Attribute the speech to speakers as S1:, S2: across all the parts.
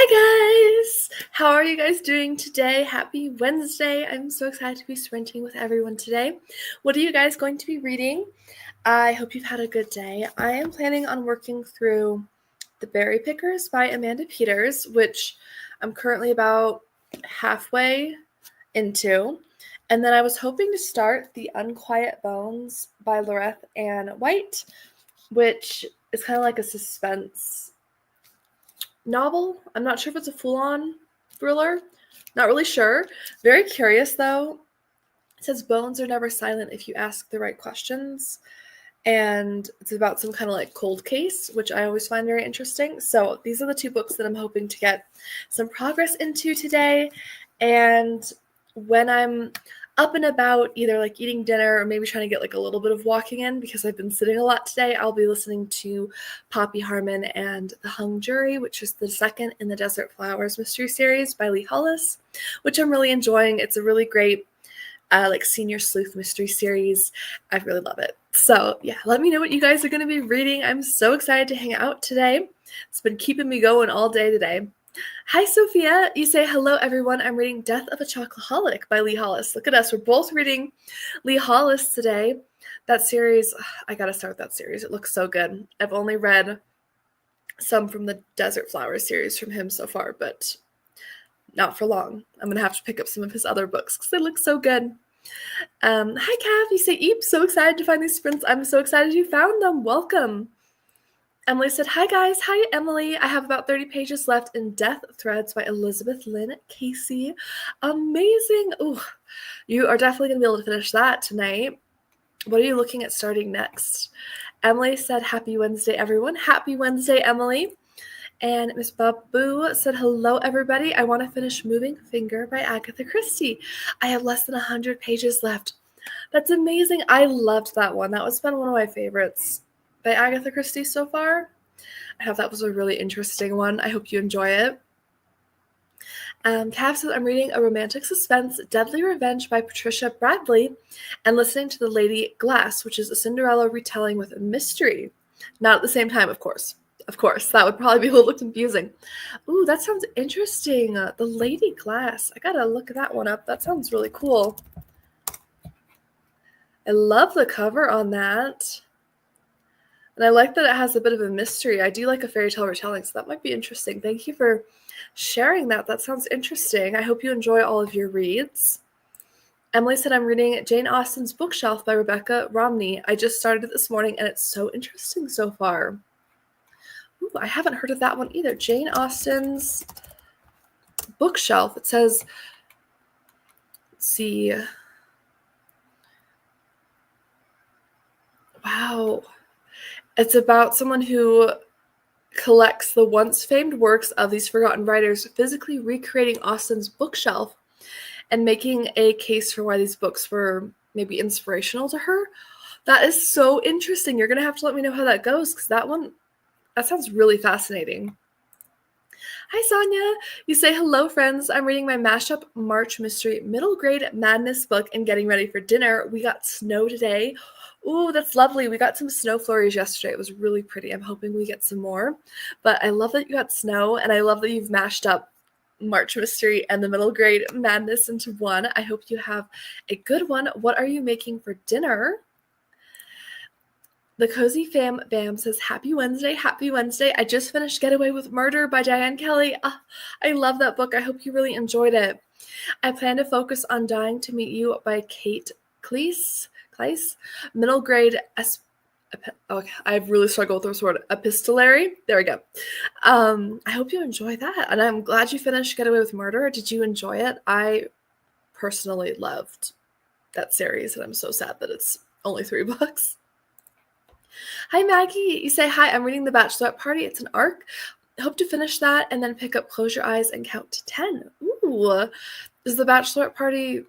S1: Hi guys! How are you guys doing today? Happy Wednesday. I'm so excited to be sprinting with everyone today. What are you guys going to be reading? I hope you've had a good day. I am planning on working through The Berry Pickers by Amanda Peters, which I'm currently about halfway into. And then I was hoping to start The Unquiet Bones by Loreth Ann White, which is kind of like a suspense novel. I'm not sure if it's a full-on thriller. Not really sure. Very curious though. It says bones are never silent if you ask the right questions. And it's about some kind of like cold case, which I always find very interesting. So these are the two books that I'm hoping to get some progress into today. And when I'm up and about, either like eating dinner or maybe trying to get like a little bit of walking in because I've been sitting a lot today, I'll be listening to Poppy Harmon and The Hung Jury, which is the second in the Desert Flowers mystery series by Lee Hollis, which I'm really enjoying. It's a really great like senior sleuth mystery series. I really love it. So yeah, let me know what you guys are going to be reading. I'm so excited to hang out today. It's been keeping me going all day today. Hi, Sophia. You say, hello, everyone. I'm reading Death of a Chocoholic by Lee Hollis. Look at us. We're both reading Lee Hollis today. That series, I got to start that series. It looks so good. I've only read some from the Desert Flowers series from him so far, but not for long. I'm going to have to pick up some of his other books because they look so good. Hi, Cav. You say, Eep, so excited to find these sprints. I'm so excited you found them. Welcome. Emily said, hi, guys. Hi, Emily. I have about 30 pages left in Death Threads by Elizabeth Lynn Casey. Amazing. Ooh, you are definitely going to be able to finish that tonight. What are you looking at starting next? Emily said, happy Wednesday, everyone. Happy Wednesday, Emily. And Miss Babu said, hello, everybody. I want to finish Moving Finger by Agatha Christie. I have less than 100 pages left. That's amazing. I loved that one. That was been one of my favorites by Agatha Christie so far. I thought that was a really interesting one. I hope you enjoy it. Cav says, I'm reading a romantic suspense, Deadly Revenge by Patricia Bradley, and listening to The Lady Glass, which is a Cinderella retelling with a mystery. Not at the same time, of course. Of course, that would probably be a little confusing. Ooh, that sounds interesting. The Lady Glass. I gotta look that one up. That sounds really cool. I love the cover on that. And I like that it has a bit of a mystery. I do like a fairy tale retelling, so that might be interesting. Thank you for sharing that. That sounds interesting. I hope you enjoy all of your reads. Emily said, I'm reading Jane Austen's Bookshelf by Rebecca Romney. I just started it this morning, and it's so interesting so far. Ooh, I haven't heard of that one either. Jane Austen's Bookshelf. It says, let's see. Wow. It's about someone who collects the once famed works of these forgotten writers, physically recreating Austen's bookshelf and making a case for why these books were maybe inspirational to her. That is so interesting. You're going to have to let me know how that goes because that sounds really fascinating. Hi, Sonia. You say, hello, friends. I'm reading my mashup March mystery middle grade madness book and getting ready for dinner. We got snow today. Ooh, that's lovely. We got some snow flurries yesterday. It was really pretty. I'm hoping we get some more. But I love that you got snow, and I love that you've mashed up March mystery and the middle grade madness into one. I hope you have a good one. What are you making for dinner? The Cozy Fam Bam says, happy Wednesday, happy Wednesday. I just finished Get Away with Murder by Diane Kelly. I love that book. I hope you really enjoyed it. I plan to focus on Dying to Meet You by Kate Cleese. Middle grade I've really struggled with this word. Epistolary. There we go. I hope you enjoy that. And I'm glad you finished Get Away with Murder. Did you enjoy it? I personally loved that series, and I'm so sad that it's only 3 books. Hi, Maggie. You say, hi, I'm reading The Bachelorette Party. It's an arc. Hope to finish that and then pick up Close Your Eyes and Count to 10. Ooh. Is The Bachelorette Party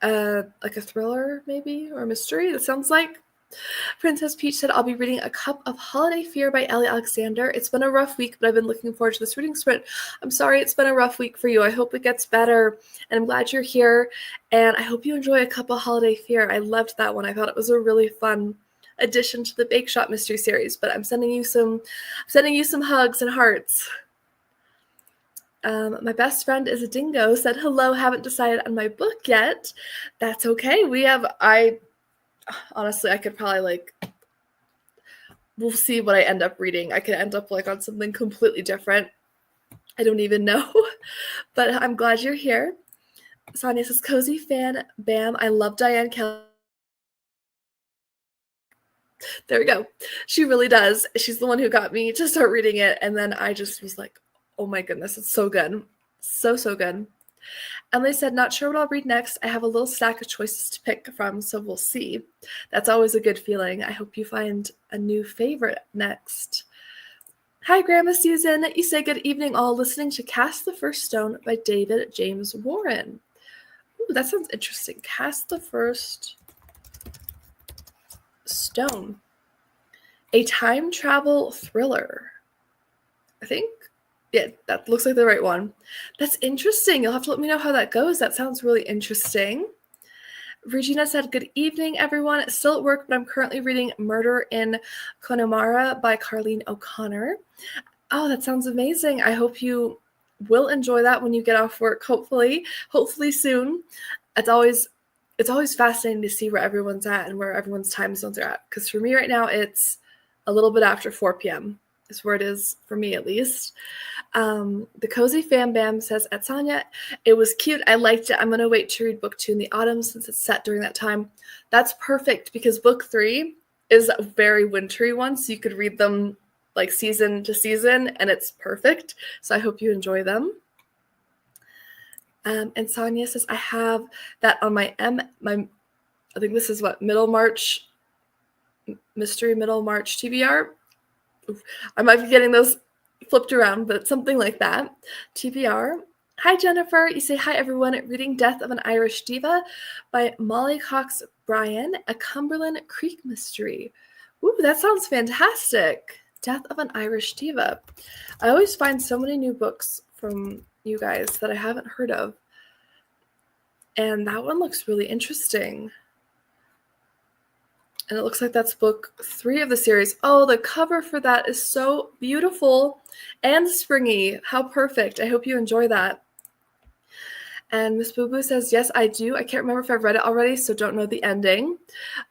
S1: like a thriller, maybe, or a mystery? That sounds like. Princess Peach said, I'll be reading A Cup of Holiday Fear by Ellie Alexander. It's been a rough week, but I've been looking forward to this reading sprint. I'm sorry it's been a rough week for you. I hope it gets better, and I'm glad you're here, and I hope you enjoy A Cup of Holiday Fear. I loved that one. I thought it was a really fun addition to the Bake Shop mystery series, but I'm sending you some hugs and hearts. My best friend is a dingo, said hello, haven't decided on my book yet. That's okay. Honestly, I could probably we'll see what I end up reading. I could end up on something completely different. I don't even know, but I'm glad you're here. Sonia says, cozy fan, bam. I love Diane Kelly. There we go. She really does. She's the one who got me to start reading it, and then I just was like, oh my goodness, it's so good. So good. Emily said, not sure what I'll read next. I have a little stack of choices to pick from, so we'll see. That's always a good feeling. I hope you find a new favorite next. Hi, Grandma Susan. You say good evening all, listening to Cast the First Stone by David James Warren. Ooh, that sounds interesting. Cast the First Stone. A time travel thriller. I think. Yeah, that looks like the right one. That's interesting. You'll have to let me know how that goes. That sounds really interesting. Regina said, good evening, everyone. Still at work, but I'm currently reading Murder in Connemara by Carleen O'Connor. Oh, that sounds amazing. I hope you will enjoy that when you get off work, hopefully soon. It's always fascinating to see where everyone's at and where everyone's time zones are at. Because for me right now, it's a little bit after 4 p.m. is where it is for me, at least. The Cozy Fam Bam says, at Sonia, it was cute. I liked it. I'm going to wait to read book 2 in the autumn since it's set during that time. That's perfect because book 3 is a very wintry one, so you could read them season to season, and it's perfect. So I hope you enjoy them. And Sonia says, I have that on my I think this is Middlemarch Mystery Middlemarch TBR. I might be getting those flipped around, but something like that. TBR. Hi, Jennifer. You say, hi, everyone. Reading Death of an Irish Diva by Molly Cox Bryan, a Cumberland Creek mystery. Ooh, that sounds fantastic. Death of an Irish Diva. I always find so many new books from you guys that I haven't heard of. And that one looks really interesting. And it looks like that's book 3 of the series. Oh, the cover for that is so beautiful and springy. How perfect. I hope you enjoy that. And Miss Boo Boo says, yes, I do. I can't remember if I've read it already, so don't know the ending.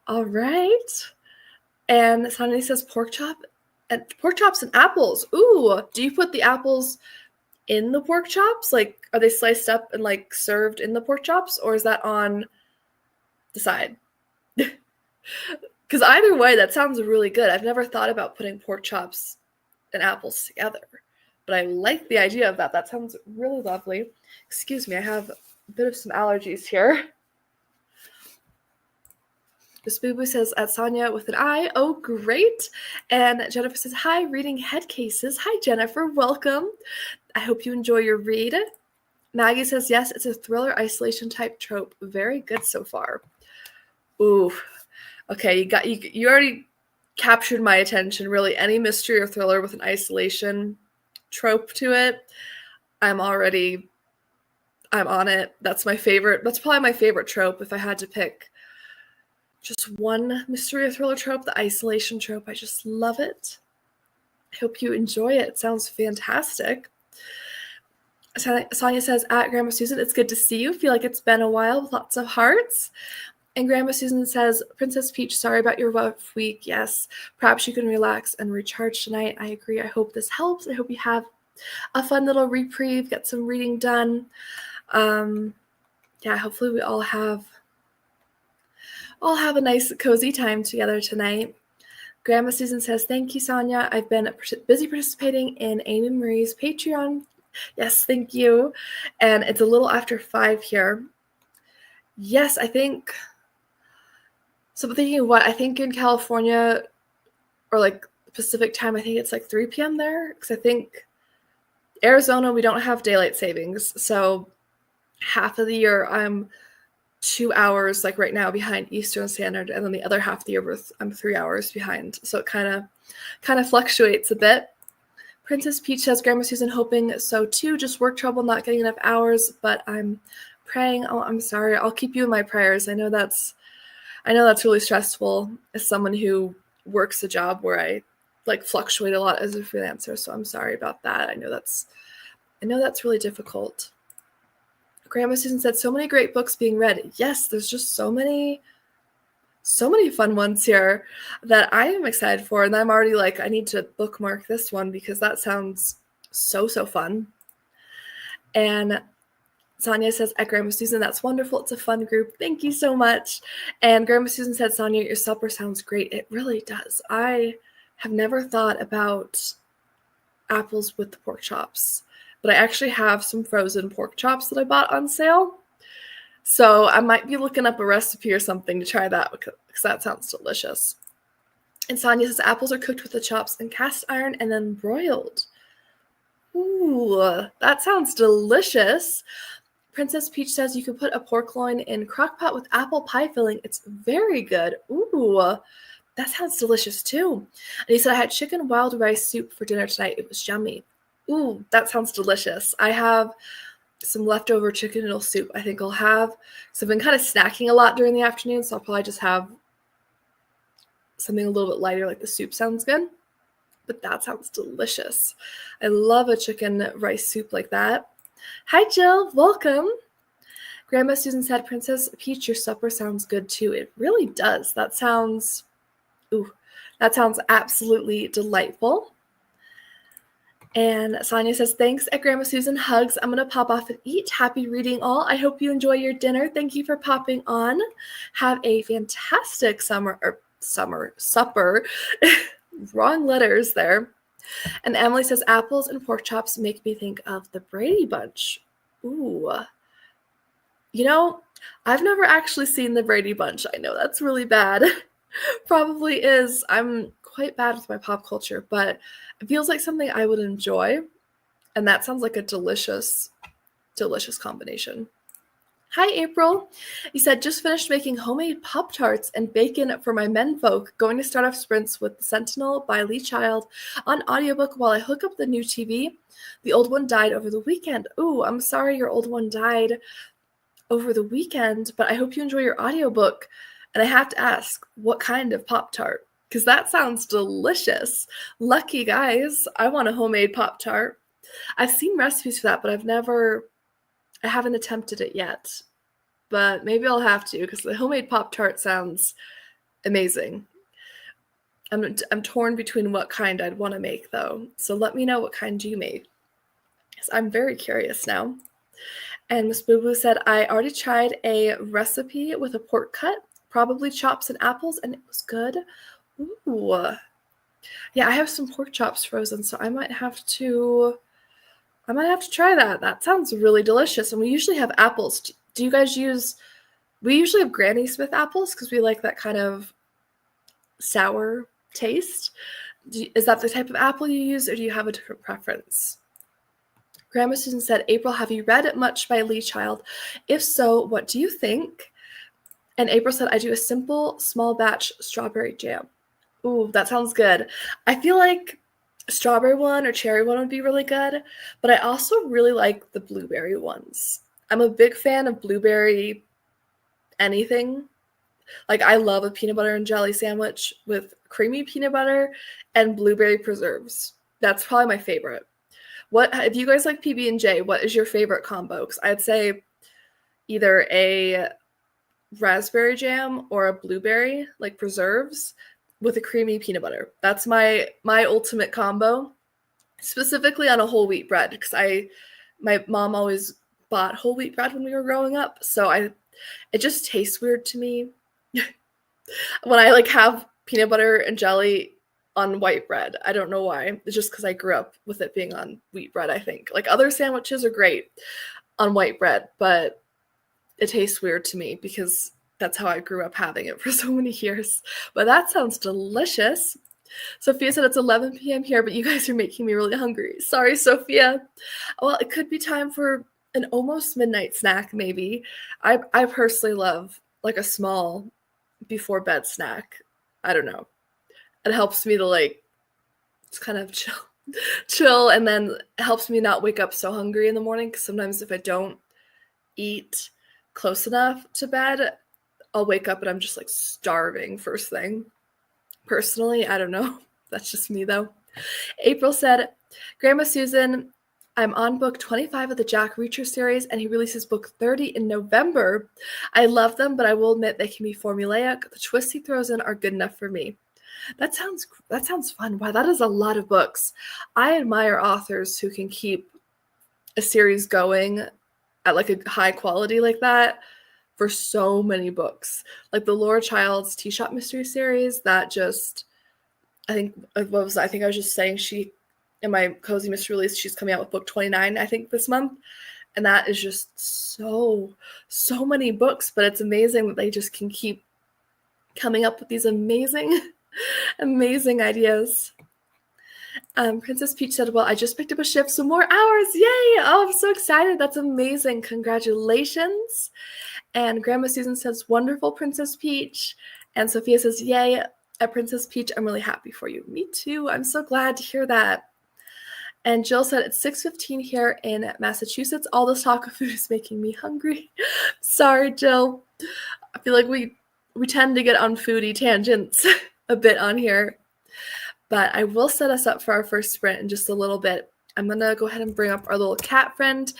S1: All right. And Sonny says pork chops and apples. Ooh, do you put the apples in the pork chops? Are they sliced up and served in the pork chops, or is that on the side? Because either way, that sounds really good. I've never thought about putting pork chops and apples together, but I like the idea of that. That sounds really lovely. Excuse me, I have a bit of some allergies here. Miss Boo Boo says, at Sonia with an I. Oh, great. And Jennifer says, hi, reading Head Cases. Hi, Jennifer. Welcome. I hope you enjoy your read. Maggie says, yes, it's a thriller isolation type trope. Very good so far. Ooh. Okay, you already captured my attention, really. Any mystery or thriller with an isolation trope to it, I'm on it. That's my favorite. That's probably my favorite trope if I had to pick just one mystery or thriller trope, the isolation trope. I just love it. I hope you enjoy it. It sounds fantastic. Sonia says, at Grandma Susan, it's good to see you. Feel like it's been a while with lots of hearts. And Grandma Susan says, Princess Peach, sorry about your rough week. Yes, perhaps you can relax and recharge tonight. I agree. I hope this helps. I hope you have a fun little reprieve, get some reading done. Yeah, hopefully we all have a nice cozy time together tonight. Grandma Susan says, thank you, Sonia. I've been busy participating in Amy Marie's Patreon. Yes, thank you. And it's a little after 5 here. Yes, I think... So I'm thinking what? I think in California, or Pacific time, I think it's 3 p.m. there. Because I think Arizona, we don't have daylight savings. So half of the year, I'm 2 hours, right now, behind Eastern Standard. And then the other half of the year, I'm 3 hours behind. So it kind of fluctuates a bit. Princess Peach says, Grandma Susan, hoping so too. Just work trouble, not getting enough hours. But I'm praying. Oh, I'm sorry. I'll keep you in my prayers. I know that's really stressful as someone who works a job where I fluctuate a lot as a freelancer. So I'm sorry about that. I know that's I know that's really difficult. Grandma Susan said, so many great books being read. Yes, there's just so many fun ones here that I am excited for. And I'm already like, I need to bookmark this one because that sounds so fun. And Sonia says, at Grandma Susan, that's wonderful. It's a fun group. Thank you so much. And Grandma Susan said, Sonia, your supper sounds great. It really does. I have never thought about apples with the pork chops, but I actually have some frozen pork chops that I bought on sale. So I might be looking up a recipe or something to try that because that sounds delicious. And Sonia says, apples are cooked with the chops in cast iron and then broiled. Ooh, that sounds delicious. Princess Peach says you can put a pork loin in crock pot with apple pie filling. It's very good. Ooh, that sounds delicious too. And he said, I had chicken wild rice soup for dinner tonight. It was yummy. Ooh, that sounds delicious. I have some leftover chicken noodle soup I think I'll have. So I've been kind of snacking a lot during the afternoon, so I'll probably just have something a little bit lighter, like the soup sounds good. But that sounds delicious. I love a chicken rice soup like that. Hi, Jill. Welcome. Grandma Susan said, Princess Peach, your supper sounds good too. It really does. That sounds absolutely delightful. And Sonia says, thanks at Grandma Susan. Hugs. I'm going to pop off and eat. Happy reading all. I hope you enjoy your dinner. Thank you for popping on. Have a fantastic supper. Wrong letters there. And Emily says, apples and pork chops make me think of the Brady Bunch. Ooh. You know, I've never actually seen the Brady Bunch. I know that's really bad. Probably is. I'm quite bad with my pop culture, but it feels like something I would enjoy. And that sounds like a delicious combination. Hi, April. You said, just finished making homemade Pop-Tarts and bacon for my menfolk. Going to start off sprints with The Sentinel by Lee Child on audiobook while I hook up the new TV. The old one died over the weekend. Ooh, I'm sorry your old one died over the weekend, but I hope you enjoy your audiobook. And I have to ask, what kind of Pop-Tart? Because that sounds delicious. Lucky guys, I want a homemade Pop-Tart. I've seen recipes for that, but I haven't attempted it yet. But maybe I'll have to, because the homemade Pop-Tart sounds amazing. I'm torn between what kind I'd want to make, though. So let me know what kind you made. Because I'm very curious now. And Miss Boo Boo said, I already tried a recipe with a pork cut, probably chops and apples, and it was good. Ooh. Yeah, I have some pork chops frozen, so I might have to try that. That sounds really delicious. And we usually have apples. Do you guys we usually have Granny Smith apples because we like that kind of sour taste. Is that the type of apple you use, or do you have a different preference? Grandma Susan said, April, have you read much by Lee Child? If so, what do you think? And April said, I do a simple, small batch strawberry jam. Ooh, that sounds good. I feel like strawberry one or cherry one would be really good, but I also really like the blueberry ones. I'm a big fan of blueberry anything. Like, I love a peanut butter and jelly sandwich with creamy peanut butter and blueberry preserves. That's probably my favorite. If you guys like PB&J, what is your favorite combo? Because I'd say either a raspberry jam or a blueberry, like preserves, with a creamy peanut butter. That's my ultimate combo, specifically on a whole wheat bread, because my mom always bought whole wheat bread when we were growing up, so it just tastes weird to me when I like have peanut butter and jelly on white bread. I don't know why. It's just because I grew up with it being on wheat bread, I think. Like, other sandwiches are great on white bread, but it tastes weird to me because that's how I grew up having it for so many years. But that sounds delicious. Sophia said it's 11 p.m. here, but you guys are making me really hungry. Sorry, Sophia. Well, it could be time for an almost midnight snack, maybe. I personally love like a small before bed snack. I don't know. It helps me to like just kind of chill, and then it helps me not wake up so hungry in the morning, because sometimes if I don't eat close enough to bed, I'll wake up and I'm just like starving first thing. Personally, I don't know. That's just me though. April said, Grandma Susan, I'm on book 25 of the Jack Reacher series, and he releases book 30 in November. I love them, but I will admit they can be formulaic. The twists he throws in are good enough for me. That sounds fun. Wow, that is a lot of books. I admire authors who can keep a series going at like a high quality like that for so many books. Like the Laura Childs Tea Shop Mystery series, that just I think I think I was just saying she in my Cozy Mystery release, she's coming out with book 29, I think, this month. And that is just so many books, but it's amazing that they just can keep coming up with these amazing ideas. Princess Peach said, well, I just picked up a shift, so more hours. Yay! Oh, I'm so excited. That's amazing. Congratulations. And Grandma Susan says, wonderful, Princess Peach. And Sophia says, yay, at Princess Peach. I'm really happy for you. Me too. I'm so glad to hear that. And Jill said, it's 6:15 here in Massachusetts. All this talk of food is making me hungry. Sorry, Jill. I feel like we tend to get on foodie tangents a bit on here. But I will set us up for our first sprint in just a little bit. I'm going to go ahead and bring up our little cat friend.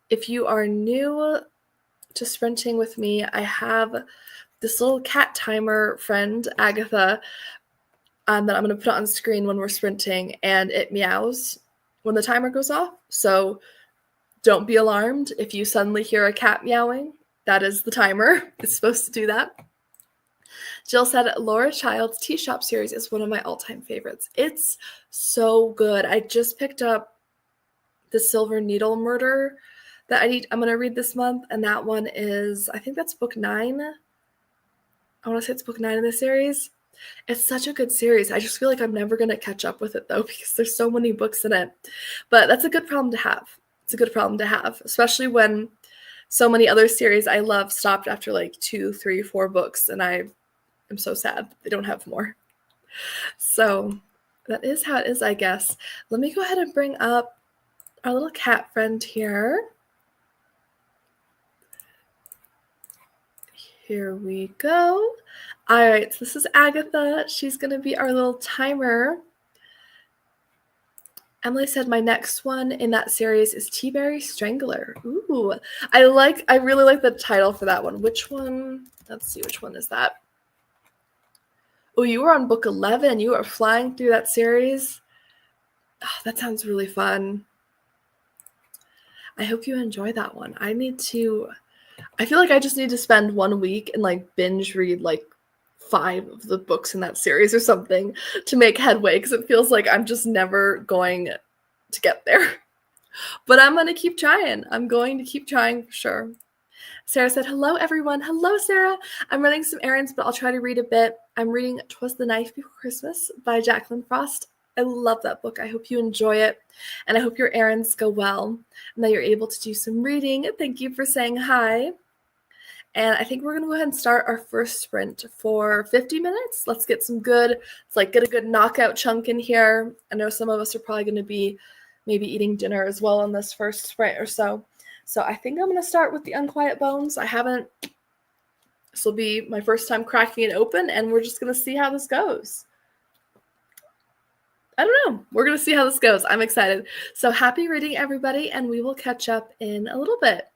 S1: If you are new to sprinting with me, I have this little cat timer friend, Agatha, that I'm going to put on screen when we're sprinting, and it meows when the timer goes off. So don't be alarmed if you suddenly hear a cat meowing. That is the timer. It's supposed to do that. Jill said, Laura Childs' Tea Shop series is one of my all-time favorites. It's so good. I just picked up The Silver Needle Murder that I'm going to read this month, and that one is, I think that's book 9. I want to say it's book 9 in the series. It's such a good series. I just feel like I'm never going to catch up with it, though, because there's so many books in it. But that's a good problem to have. It's a good problem to have, especially when so many other series I love stopped after like 2, 3, 4 books, and I'm so sad they don't have more. So that is how it is, I guess. Let me go ahead and bring up our little cat friend here. Here we go. All right, so this is Agatha. She's going to be our little timer. Emily said my next one in that series is Teaberry Strangler. Ooh, I really like the title for that one. Which one? Let's see, which one is that? Oh, you were on book 11. You are flying through that series. Oh, that sounds really fun. I hope you enjoy that one. I feel like I just need to spend 1 week and like binge read like 5 of the books in that series or something to make headway, because it feels like I'm just never going to get there. But I'm going to keep trying. I'm going to keep trying for sure. Sarah said, hello, everyone. Hello, Sarah. I'm running some errands, but I'll try to read a bit. I'm reading 'Twas the Night Before Christmas by Jacqueline Frost. I love that book. I hope you enjoy it, and I hope your errands go well and that you're able to do some reading. Thank you for saying hi. And I think we're going to go ahead and start our first sprint for 50 minutes. Let's get get a good knockout chunk in here. I know some of us are probably going to be maybe eating dinner as well on this first sprint or so. So I think I'm going to start with the Unquiet Bones. This will be my first time cracking it open, and we're just going to see how this goes. I don't know. We're going to see how this goes. I'm excited. So happy reading, everybody, and we will catch up in a little bit.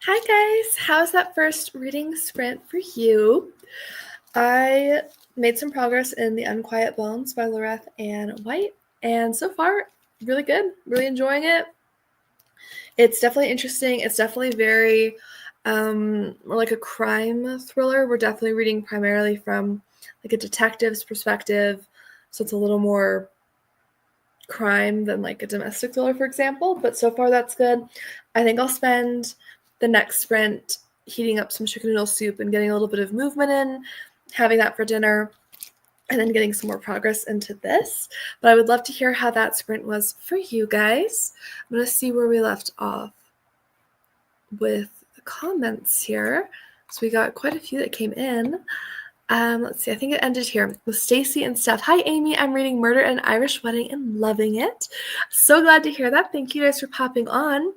S1: Hi guys, how's that first reading sprint for you? I made some progress in The Unquiet Bones by Loreth Ann White, and so far, really good. Really enjoying it. It's definitely interesting. It's definitely very more like a crime thriller. We're definitely reading primarily from like a detective's perspective, so it's a little more crime than like a domestic thriller, for example. But so far, that's good. I think I'll spend the next sprint heating up some chicken noodle soup and getting a little bit of movement in, having that for dinner, and then getting some more progress into this. But I would love to hear how that sprint was for you guys. I'm going to see where we left off with the comments here. So we got quite a few that came in. Let's see, I think it ended here with Stacy and Steph. Hi, Amy. I'm reading Murder at an Irish Wedding and loving it. So glad to hear that. Thank you guys for popping on.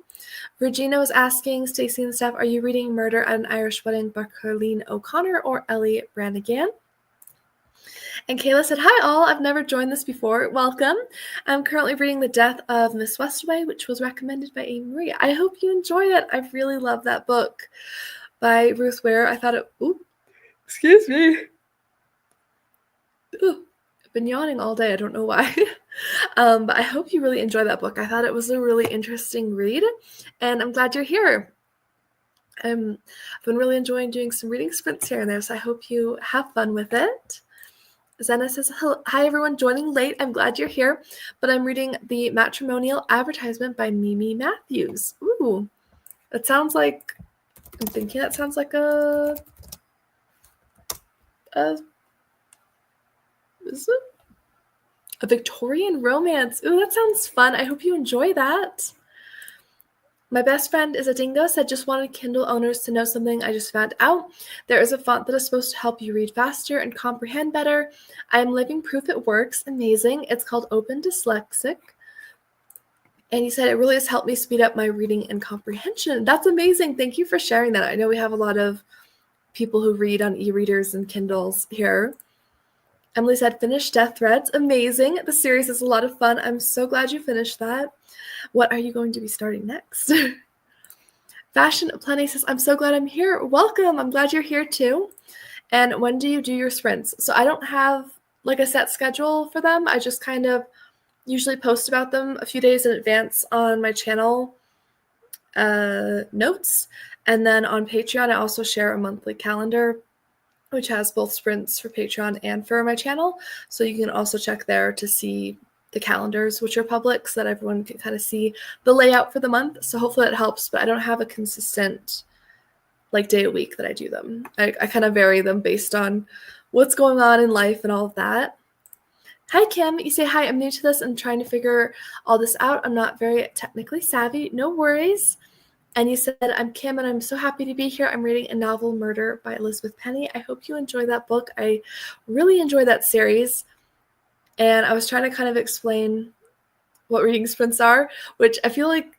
S1: Regina was asking, Stacy and Steph, are you reading Murder at an Irish Wedding by Carleen O'Connor or Ellie Brannigan? And Kayla said, hi all, I've never joined this before. Welcome. I'm currently reading The Death of Miss Westaway, which was recommended by Amy Marie. I hope you enjoy it. I really love that book by Ruth Ware. I thought it, excuse me. I've been yawning all day. I don't know why. But I hope you really enjoy that book. I thought it was a really interesting read, and I'm glad you're here. I've been really enjoying doing some reading sprints here and there, so I hope you have fun with it. Zena says, hi everyone, joining late. I'm glad you're here, but I'm reading The Matrimonial Advertisement by Mimi Matthews. Ooh, that sounds like, I'm thinking that sounds like is it? A Victorian romance. Ooh, that sounds fun. I hope you enjoy that. My best friend is a dingo, said just wanted Kindle owners to know something I just found out. There is a font that is supposed to help you read faster and comprehend better. I am living proof it works. Amazing. It's called Open Dyslexic. And he said it really has helped me speed up my reading and comprehension. That's amazing. Thank you for sharing that. I know we have a lot of people who read on e-readers and Kindles here. Emily said, finish Death Threads. Amazing. The series is a lot of fun. I'm so glad you finished that. What are you going to be starting next? Fashion Plenty says, I'm so glad I'm here. Welcome. I'm glad you're here too. And when do you do your sprints? So I don't have like a set schedule for them. I just kind of usually post about them a few days in advance on my channel notes. And then on Patreon, I also share a monthly calendar, which has both sprints for Patreon and for my channel. So you can also check there to see the calendars, which are public, so that everyone can kind of see the layout for the month. So hopefully it helps, but I don't have a consistent like day a week that I do them. I kind of vary them based on what's going on in life and all of that. Hi, Kim. You say, hi, I'm new to this and trying to figure all this out. I'm not very technically savvy. No worries. And you said, I'm Kim, and I'm so happy to be here. I'm reading a novel, Murder by Elizabeth Penny. I hope you enjoy that book. I really enjoy that series. And I was trying to kind of explain what reading sprints are, which I feel like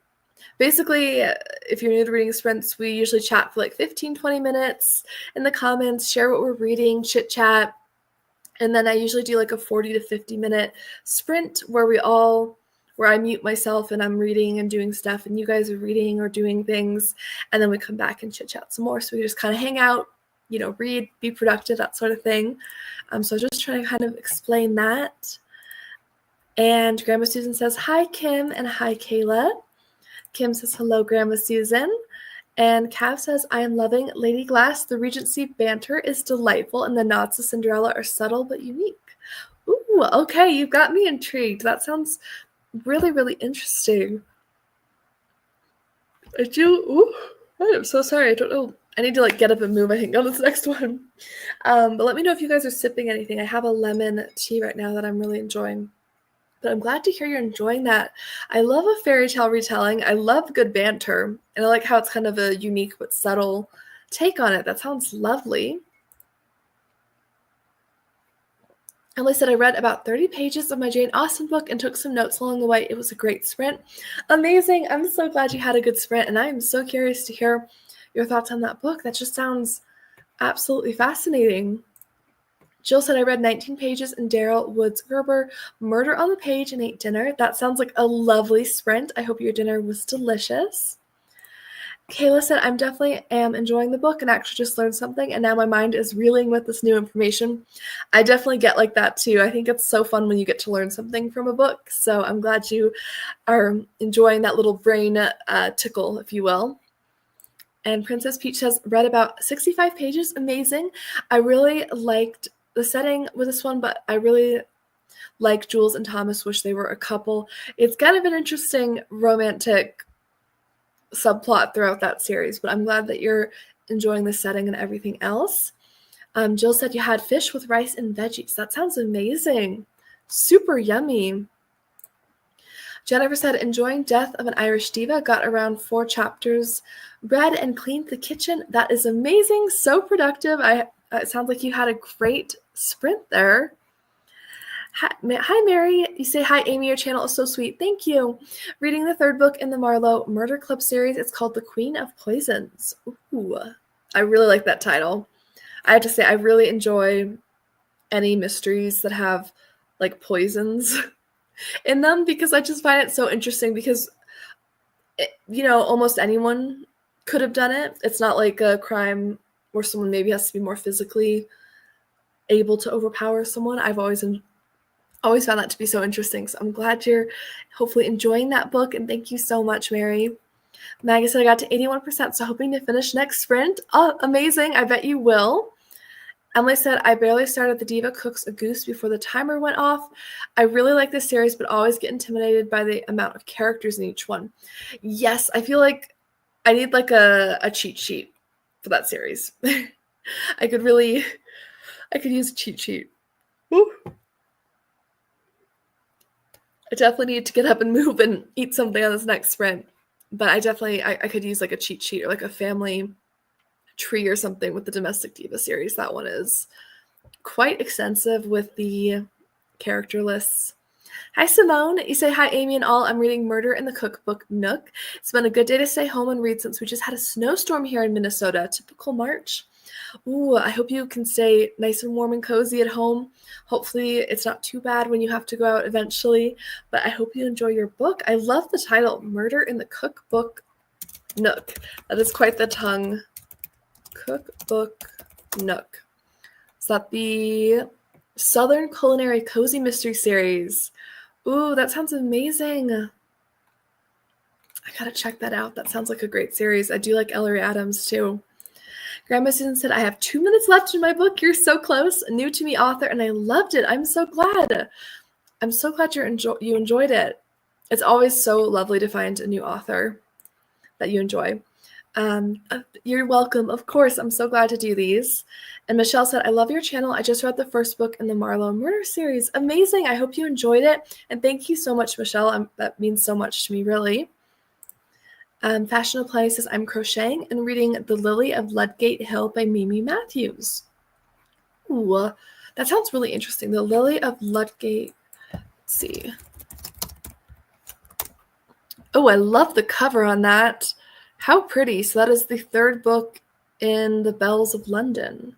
S1: basically, if you're new to reading sprints, we usually chat for like 15, 20 minutes in the comments, share what we're reading, chit chat. And then I usually do like a 40 to 50 minute sprint where I mute myself and I'm reading and doing stuff and you guys are reading or doing things. And then we come back and chit chat some more. So we just kind of hang out, read, be productive, that sort of thing. So just trying to kind of explain that. And Grandma Susan says, hi, Kim, and hi, Kayla. Kim says, hello, Grandma Susan. And Cav says, I am loving Lady Glass. The Regency banter is delightful, and the nods to Cinderella are subtle but unique. Ooh, okay, you've got me intrigued. That sounds really, really interesting. I am so sorry. I don't know. I need to get up and move, I think, on this next one. But let me know if you guys are sipping anything. I have a lemon tea right now that I'm really enjoying. But I'm glad to hear you're enjoying that. I love a fairy tale retelling. I love good banter. And I like how it's kind of a unique but subtle take on it. That sounds lovely. Emily said, I read about 30 pages of my Jane Austen book and took some notes along the way. It was a great sprint. Amazing. I'm so glad you had a good sprint. And I am so curious to hear your thoughts on that book. That just sounds absolutely fascinating. Jill said, I read 19 pages in Daryl Woods Gerber, Murder on the Page, and ate dinner. That sounds like a lovely sprint. I hope your dinner was delicious. Kayla said, I'm definitely am enjoying the book and actually just learned something, and now my mind is reeling with this new information. I definitely get like that too. I think it's so fun when you get to learn something from a book, so I'm glad you are enjoying that little brain tickle, if you will. And Princess Peach says, read about 65 pages, amazing. I really liked the setting with this one, but I really like Jules and Thomas wish they were a couple. It's kind of an interesting romantic subplot throughout that series, but I'm glad that you're enjoying the setting and everything else. Jill said you had fish with rice and veggies. That sounds amazing. Super yummy. Jennifer said, enjoying Death of an Irish Diva, got around 4 chapters, read and cleaned the kitchen. That is amazing. So productive. It sounds like you had a great sprint there. Hi, Mary. You say, hi, Amy. Your channel is so sweet. Thank you. Reading the 3rd book in the Marlowe Murder Club series. It's called The Queen of Poisons. Ooh, I really like that title. I have to say, I really enjoy any mysteries that have, like, poisons in them because I just find it so interesting because, almost anyone could have done it. It's not like a crime where someone maybe has to be more physically able to overpower someone. I've always found that to be so interesting. So I'm glad you're hopefully enjoying that book. And thank you so much, Mary. Maggie said I got to 81%, so hoping to finish next sprint. Oh, amazing. I bet you will. Emily said, I barely started The Diva Cooks a Goose before the timer went off. I really like this series, but always get intimidated by the amount of characters in each one. Yes, I feel like I need like a cheat sheet for that series. I could use a cheat sheet. Woo. I definitely need to get up and move and eat something on this next sprint. But I could use like a cheat sheet or like a family tree or something with the Domestic Diva series. That one is quite extensive with the character lists. Hi, Simone. You say, hi, Amy and all. I'm reading Murder in the Cookbook Nook. It's been a good day to stay home and read since we just had a snowstorm here in Minnesota. Typical March. Ooh, I hope you can stay nice and warm and cozy at home. Hopefully it's not too bad when you have to go out eventually, but I hope you enjoy your book. I love the title, Murder in the Cookbook Nook. That is quite the tongue. Cookbook Nook. Is that the Southern Culinary Cozy Mystery Series? Ooh, that sounds amazing. I gotta check that out. That sounds like a great series. I do like Ellery Adams too. Grandma Susan said, I have 2 minutes left in my book. You're so close. A new to me author, and I loved it. I'm so glad. I'm so glad you enjoyed it. It's always so lovely to find a new author that you enjoy. You're welcome. Of course, I'm so glad to do these. And Michelle said, I love your channel. I just read the 1st book in the Marlowe Murder series. Amazing. I hope you enjoyed it. And thank you so much, Michelle. That means so much to me, really. Fashion Apply says, I'm crocheting and reading The Lily of Ludgate Hill by Mimi Matthews. Ooh, that sounds really interesting. The Lily of Ludgate. Let's see. Oh, I love the cover on that. How pretty. So that is the 3rd book in The Bells of London.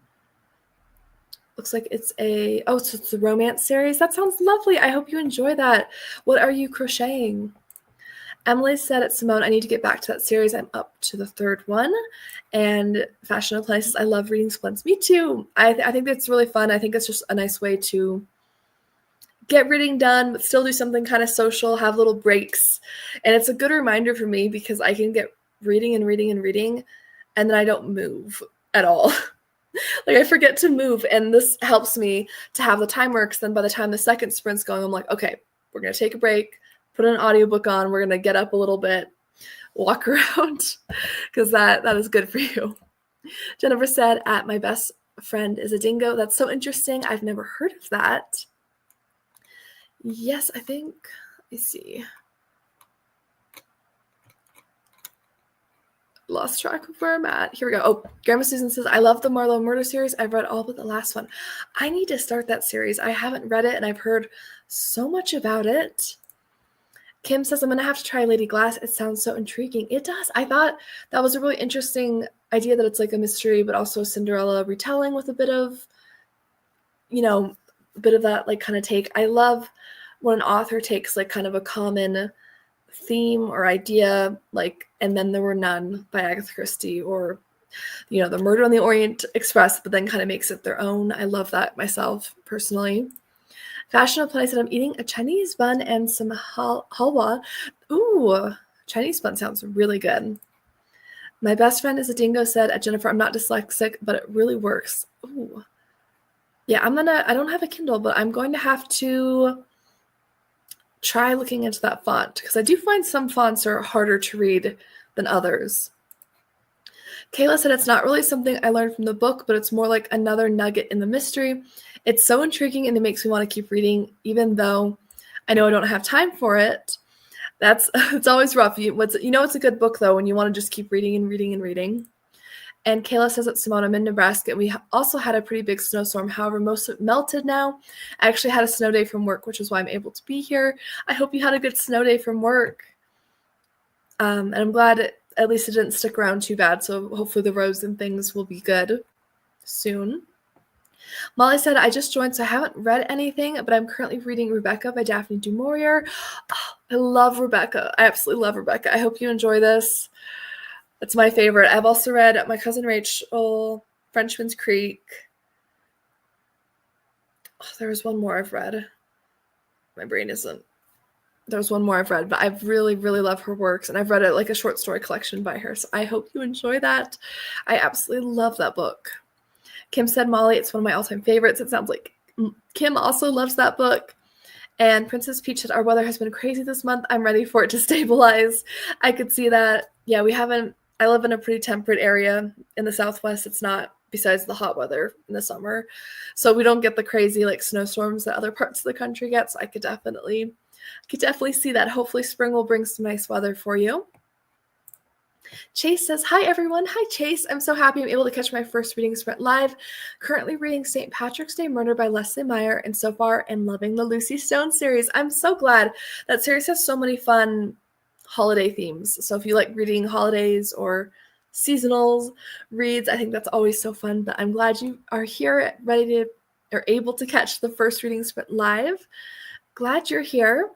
S1: Looks like it's so it's a romance series. That sounds lovely. I hope you enjoy that. What are you crocheting? Emily said at Simone, I need to get back to that series. I'm up to the 3rd one. And Fashion of Places, I love reading splints. Me too. I think that's really fun. I think it's just a nice way to get reading done, but still do something kind of social, have little breaks. And it's a good reminder for me because I can get reading and reading and reading, and then I don't move at all. Like I forget to move, and this helps me to have the timer, because then by the time the 2nd sprint's going, I'm like, okay, we're going to take a break, put an audiobook on, we're going to get up a little bit, walk around, because that is good for you. Jennifer said, my best friend is a dingo. That's so interesting. I've never heard of that. Yes, I think, let me see. Lost track of where I'm at. Here we go. Oh, Grandma Susan says, I love the Marlowe Murder series. I've read all but the last one. I need to start that series. I haven't read it, and I've heard so much about it. Kim says, I'm going to have to try Lady Glass. It sounds so intriguing. It does. I thought that was a really interesting idea that it's like a mystery, but also a Cinderella retelling with a bit of, a bit of that like kind of take. I love when an author takes like kind of a common theme or idea, like And Then There Were None by Agatha Christie, or the Murder on the Orient Express, but then kind of makes it their own. I love that myself personally. Fashion Apply said, I'm eating a Chinese bun and some halwa. Ooh, Chinese bun sounds really good. My best friend is a dingo said, at Jennifer, I'm not dyslexic, but it really works. Ooh. Yeah, I don't have a Kindle, but I'm going to have to try looking into that font, because I do find some fonts are harder to read than others. Kayla said, it's not really something I learned from the book, but it's more like another nugget in the mystery. It's so intriguing and it makes me want to keep reading, even though I know I don't have time for it. It's always rough. It's a good book, though, when you want to just keep reading and reading and reading. And Kayla says, at Simone, I'm in Nebraska, and we also had a pretty big snowstorm. However, most of it melted now. I actually had a snow day from work, which is why I'm able to be here. I hope you had a good snow day from work. And I'm glad at least it didn't stick around too bad, so hopefully the roads and things will be good soon. Molly said, I just joined, so I haven't read anything, but I'm currently reading Rebecca by Daphne du Maurier. Oh, I love Rebecca. I absolutely love Rebecca. I hope you enjoy this. It's my favorite. I've also read My Cousin Rachel, Frenchman's Creek. Oh, there was one more I've read. My brain isn't. There's one more I've read, but I really, really love her works, and I've read it like a short story collection by her, so I hope you enjoy that. I absolutely love that book. Kim said, Molly, it's one of my all-time favorites. It sounds like Kim also loves that book. And Princess Peach said, our weather has been crazy this month. I'm ready for it to stabilize. I could see that. Yeah, I live in a pretty temperate area in the Southwest. It's not, besides the hot weather in the summer. So we don't get the crazy snowstorms that other parts of the country get. So I could definitely see that. Hopefully spring will bring some nice weather for you. Chase says, hi everyone. Hi Chase. I'm so happy I'm able to catch my first reading sprint live. Currently reading St. Patrick's Day Murder by Leslie Meyer, and so far am loving the Lucy Stone series. I'm so glad. That series has so many fun holiday themes. So if you like reading holidays or seasonal reads, I think that's always so fun. But I'm glad you are here, able to catch the first reading sprint live. Glad you're here.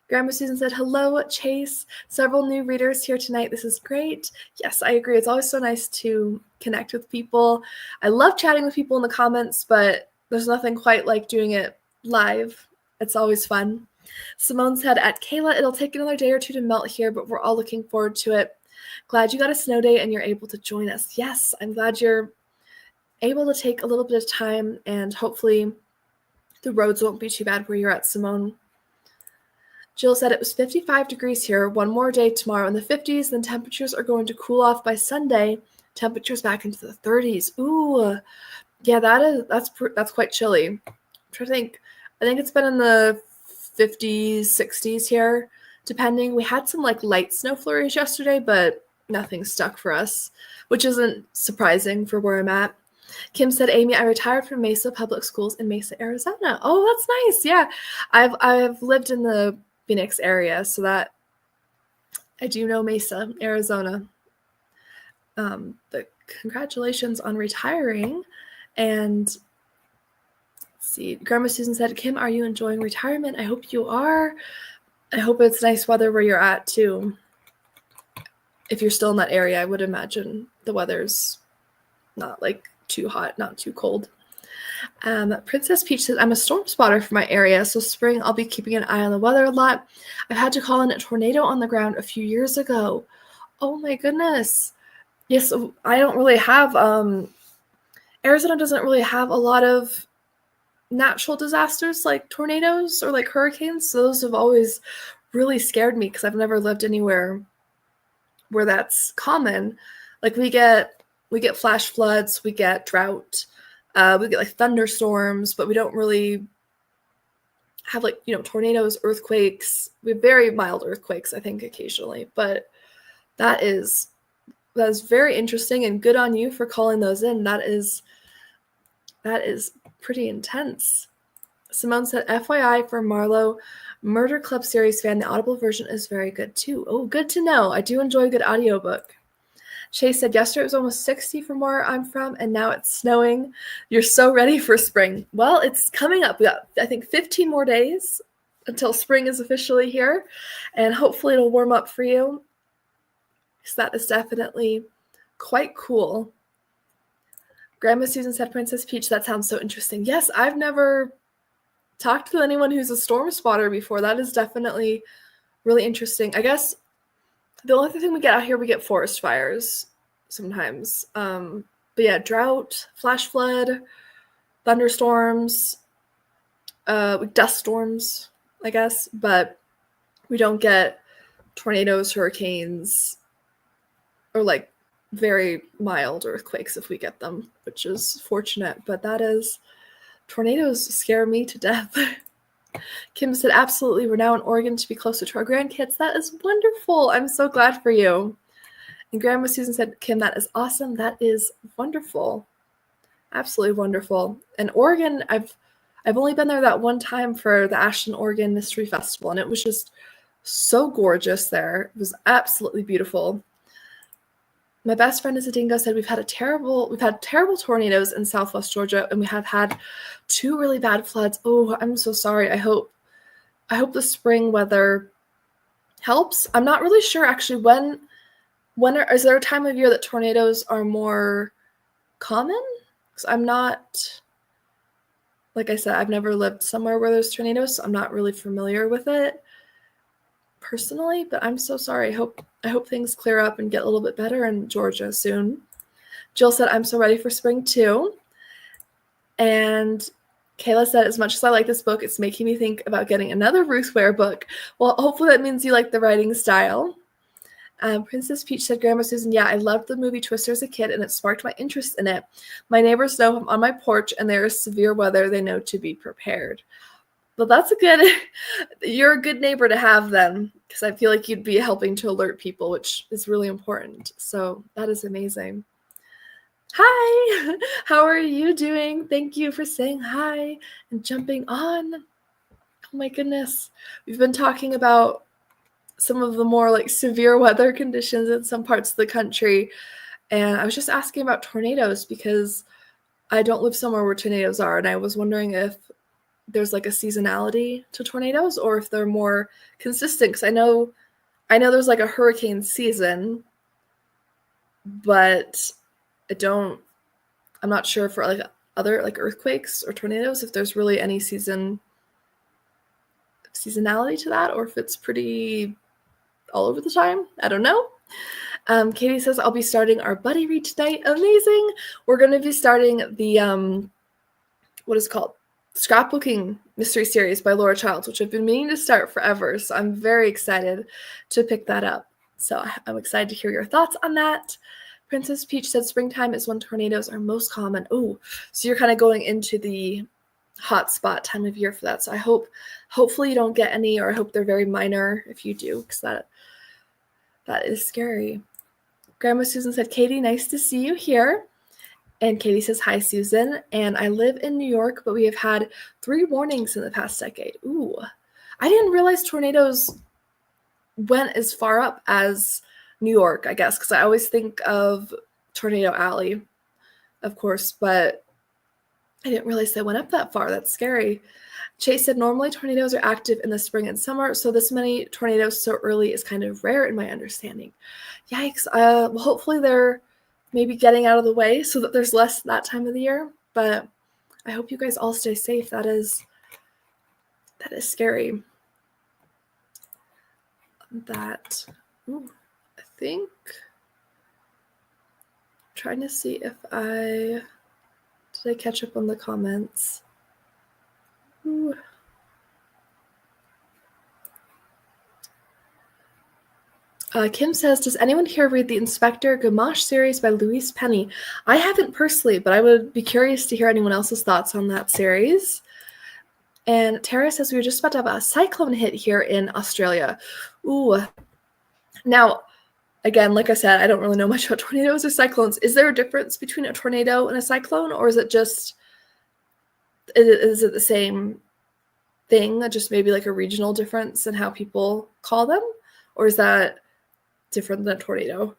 S1: Grandma Susan said, hello, Chase. Several new readers here tonight. This is great. Yes, I agree. It's always so nice to connect with people. I love chatting with people in the comments, but there's nothing quite like doing it live. It's always fun. Simone said, at Kayla, it'll take another day or two to melt here, but we're all looking forward to it. Glad you got a snow day and you're able to join us. Yes, I'm glad you're able to take a little bit of time, and hopefully the roads won't be too bad where you're at, Simone. Jill said, it was 55 degrees here. One more day tomorrow in the 50s. Then temperatures are going to cool off by Sunday. Temperatures back into the 30s. Ooh, yeah, that's quite chilly. I'm trying to think. I think it's been in the 50s, 60s here, depending. We had some light snow flurries yesterday, but nothing stuck for us, which isn't surprising for where I'm at. Kim said, Amy, I retired from Mesa Public Schools in Mesa, Arizona. Oh, that's nice. Yeah, I've lived in the Phoenix area, so that I do know Mesa, Arizona. But congratulations on retiring. And let's see, Grandma Susan said, Kim, are you enjoying retirement? I hope you are. I hope it's nice weather where you're at too. If you're still in that area, I would imagine the weather's not too hot, not too cold. Princess Peach says, I'm a storm spotter for my area, so spring I'll be keeping an eye on the weather a lot. I've had to call in a tornado on the ground a few years ago. Oh my goodness. Yes, I don't really have, Arizona doesn't really have a lot of natural disasters like tornadoes or hurricanes, so those have always really scared me because I've never lived anywhere where that's common. We get flash floods, we get drought, we get thunderstorms, but we don't really have tornadoes, earthquakes. We have very mild earthquakes, I think, occasionally, but that is very interesting, and good on you for calling those in. That is pretty intense. Simone said, FYI for Marlowe, Murder Club series fan, the Audible version is very good too. Oh, good to know. I do enjoy a good audiobook. Chase said, yesterday it was almost 60 from where I'm from, and now it's snowing. You're so ready for spring. Well, it's coming up. We got, I think, 15 more days. until spring is officially here, and hopefully it'll warm up for you, because that is definitely quite cool. Grandma Susan said, Princess Peach, that sounds so interesting. Yes, I've never talked to anyone who's a storm spotter before. That is definitely really interesting. I guess the only thing we get out here, we get forest fires sometimes. But yeah, drought, flash flood, thunderstorms, dust storms, I guess. But we don't get tornadoes, hurricanes, or like very mild earthquakes if we get them, which is fortunate. But tornadoes scare me to death. Kim said, absolutely, we're now in Oregon to be closer to our grandkids. That is wonderful. I'm so glad for you. And Grandma Susan said, Kim, that is awesome. That is wonderful. Absolutely wonderful. And Oregon, I've only been there that one time for the Ashland, Oregon Mystery Festival, and it was just so gorgeous there. It was absolutely beautiful. My best friend is a dingo said we've had terrible tornadoes in Southwest Georgia, and we have had 2 really bad floods. Oh, I'm so sorry. I hope the spring weather helps. I'm not really sure actually is there a time of year that tornadoes are more common? Because I'm not, like I said, I've never lived somewhere where there's tornadoes, so I'm not really familiar with it personally, but I'm so sorry. I hope things clear up and get a little bit better in Georgia soon. Jill said, I'm so ready for spring too. And Kayla said, as much as I like this book, it's making me think about getting another Ruth Ware book. Well, hopefully that means you like the writing style. Princess Peach said, Grandma Susan, yeah, I loved the movie Twister as a kid, and it sparked my interest in it. My neighbors know I'm on my porch, and there is severe weather. They know to be prepared. Well, you're a good neighbor to have then, because I feel like you'd be helping to alert people, which is really important. So that is amazing. Hi, how are you doing? Thank you for saying hi and jumping on. Oh my goodness. We've been talking about some of the more like severe weather conditions in some parts of the country. And I was just asking about tornadoes because I don't live somewhere where tornadoes are. And I was wondering if there's like a seasonality to tornadoes or if they're more consistent. Because I know there's like a hurricane season, but I'm not sure for like other like earthquakes or tornadoes if there's really any seasonality to that, or if it's pretty all over the time. I don't know. Katie says, I'll be starting our buddy read tonight. Amazing. We're going to be starting the what is it called? Scrapbooking Mystery Series by Laura Childs, which I've been meaning to start forever. So I'm very excited to pick that up. So I'm excited to hear your thoughts on that. Princess Peach said springtime is when tornadoes are most common. Oh, so you're kind of going into the hot spot time of year for that. So hopefully you don't get any, or I hope they're very minor if you do, because that is scary. Grandma Susan said, Katie, nice to see you here. And Katie says, hi, Susan. And I live in New York, but we have had 3 warnings in the past decade. Ooh, I didn't realize tornadoes went as far up as New York, I guess, because I always think of Tornado Alley, of course, but I didn't realize they went up that far. That's scary. Chase said, normally tornadoes are active in the spring and summer, so this many tornadoes so early is kind of rare in my understanding. Yikes. Well, hopefully they're maybe getting out of the way so that there's less that time of the year, but I hope you guys all stay safe. That is scary. Ooh, I think I'm trying to see if did I catch up on the comments? Ooh. Kim says, does anyone here read the Inspector Gamache series by Louise Penny? I haven't personally, but I would be curious to hear anyone else's thoughts on that series. And Tara says, we were just about to have a cyclone hit here in Australia. Ooh. Now, again, like I said, I don't really know much about tornadoes or cyclones. Is there a difference between a tornado and a cyclone, or is it the same thing, just maybe like a regional difference in how people call them? Or is that different than a tornado?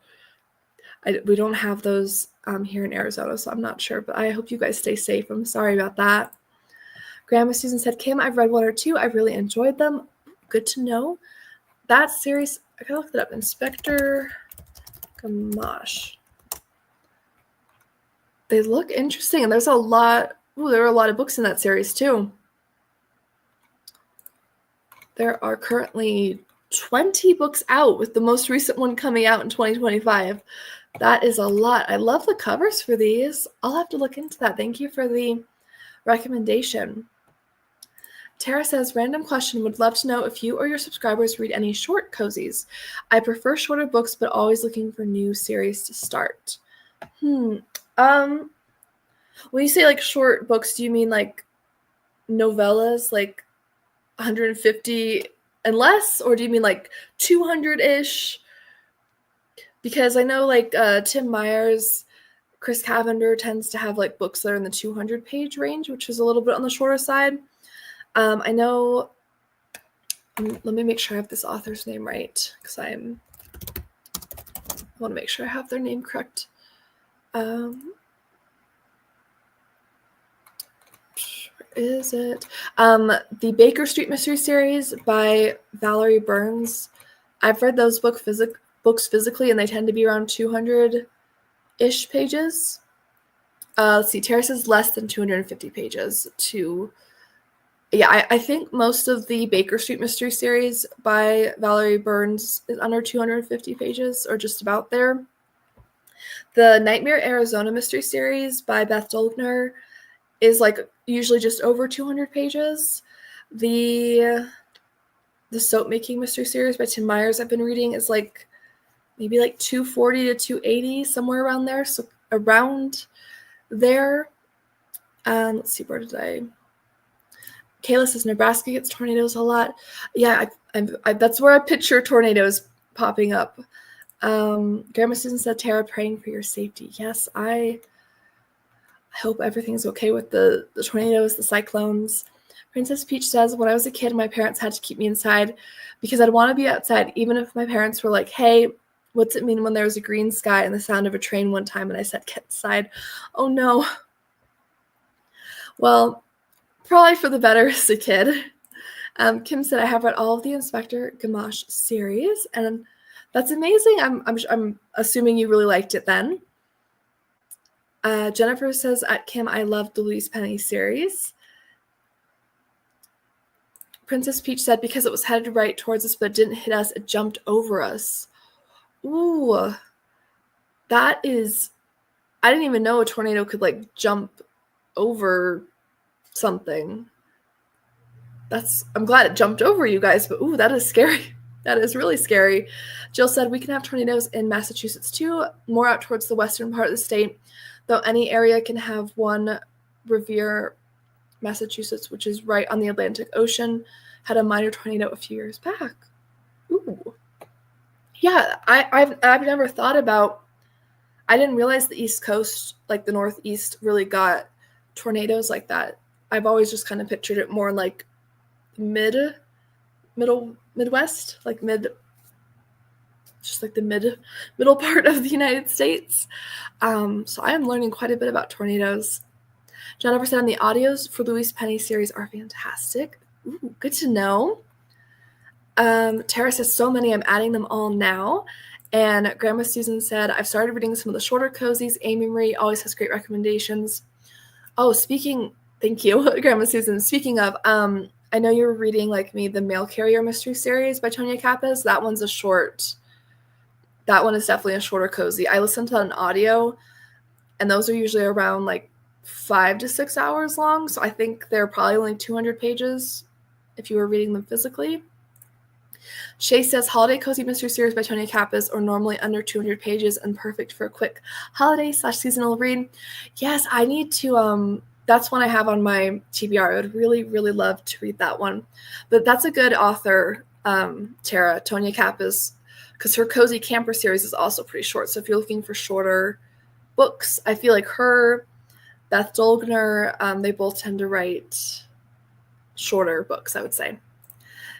S1: We don't have those here in Arizona, so I'm not sure, but I hope you guys stay safe. I'm sorry about that. Grandma Susan said, Kim, I've read 1 or 2. I really enjoyed them. Good to know. That series, I gotta look it up. Inspector Gamache. They look interesting, and there's a lot. Ooh, there are a lot of books in that series too. There are currently 20 books out, with the most recent one coming out in 2025. That is a lot. I love the covers for these. I'll have to look into that. Thank you for the recommendation. Tara says, random question, would love to know if you or your subscribers read any short cozies. I prefer shorter books, but always looking for new series to start. When you say like short books, do you mean like novellas, like 150 and less, or do you mean like 200-ish? Because I know like Tim Myers, Chris Cavender tends to have like books that are in the 200-page range, which is a little bit on the shorter side. I know, let me make sure I have this author's name right, because I want to make sure I have their name correct. Is it the Baker Street Mystery Series by Valerie Burns? I've read those books physically, and they tend to be around 200-ish pages. Let's see, Tara says less than 250 pages. I think most of the Baker Street Mystery Series by Valerie Burns is under 250 pages, or just about there. The Nightmare Arizona Mystery Series by Beth Dolgner is like usually just over 200 pages. The Soap Making Mystery Series by Tim Myers I've been reading is like maybe like 240 to 280, somewhere around there. So around there. Let's see, where did I... Kayla says Nebraska gets tornadoes a lot. Yeah, that's where I picture tornadoes popping up. Grandma Susan said, Tara, praying for your safety. Yes, I hope everything's okay with the tornadoes, the cyclones. Princess Peach says, when I was a kid, my parents had to keep me inside because I'd want to be outside, even if my parents were like, hey, what's it mean when there was a green sky and the sound of a train one time? And I said, get inside. Oh, no. Well, probably for the better as a kid. Kim said, I have read all of the Inspector Gamache series, and that's amazing. I'm assuming you really liked it then. Jennifer says, at Kim, I loved the Louise Penny series. Princess Peach said, because it was headed right towards us, but it didn't hit us, it jumped over us. Ooh, that is... I didn't even know a tornado could, like, jump over something. I'm glad it jumped over you guys, but ooh, that is scary. That is really scary. Jill said, we can have tornadoes in Massachusetts too, more out towards the western part of the state, though any area can have one. Revere, Massachusetts, which is right on the Atlantic Ocean, had a minor tornado a few years back. Ooh. Yeah, I've never thought about... I didn't realize the East Coast, like the Northeast, really got tornadoes like that. I've always just kind of pictured it more like Midwest, like just like the middle part of the United States. So I am learning quite a bit about tornadoes. Jennifer said, the audios for Louise Penny series are fantastic. Ooh, good to know. Tara says, so many, I'm adding them all now. And Grandma Susan said, I've started reading some of the shorter cozies. Amy Marie always has great recommendations. Oh, thank you, Grandma Susan. Speaking of, I know you're reading, like me, the Mail Carrier Mystery Series by Tonya Kappas. That one is definitely a shorter cozy. I listened to an audio, and those are usually around like 5 to 6 hours long. So I think they're probably only 200 pages if you were reading them physically. Shay says, holiday cozy mystery series by Tonya Kappas are normally under 200 pages and perfect for a quick holiday/seasonal read. Yes, I need to, that's one I have on my TBR. I would really, really love to read that one. But that's a good author, Tara, Tonya Kappas, because her Cozy Camper series is also pretty short. So if you're looking for shorter books, I feel like her, Beth Dolgner, they both tend to write shorter books, I would say.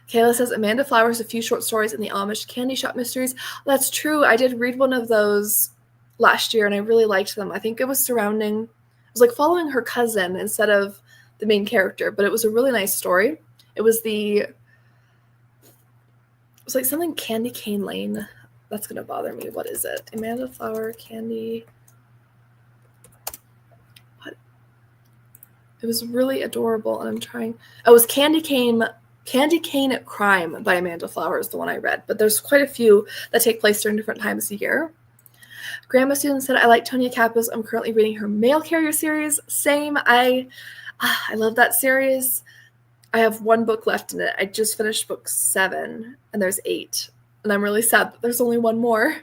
S1: Kayla says, Amanda Flowers, a few short stories in the Amish Candy Shop Mysteries. That's true. I did read one of those last year, and I really liked them. I think it was like following her cousin instead of the main character, but it was a really nice story. It was like something Candy Cane Lane. That's going to bother me. What is it? Amanda Flower, Candy. What? It was really adorable, and I'm trying. Oh, it was Candy Cane Crime by Amanda Flower is the one I read, but there's quite a few that take place during different times of year. Grandma Susan said, I like Tonia Capos. I'm currently reading her Mail Carrier series. Same. I love that series. I have one book left in it. I just finished book 7, and there's 8. And I'm really sad that there's only one more.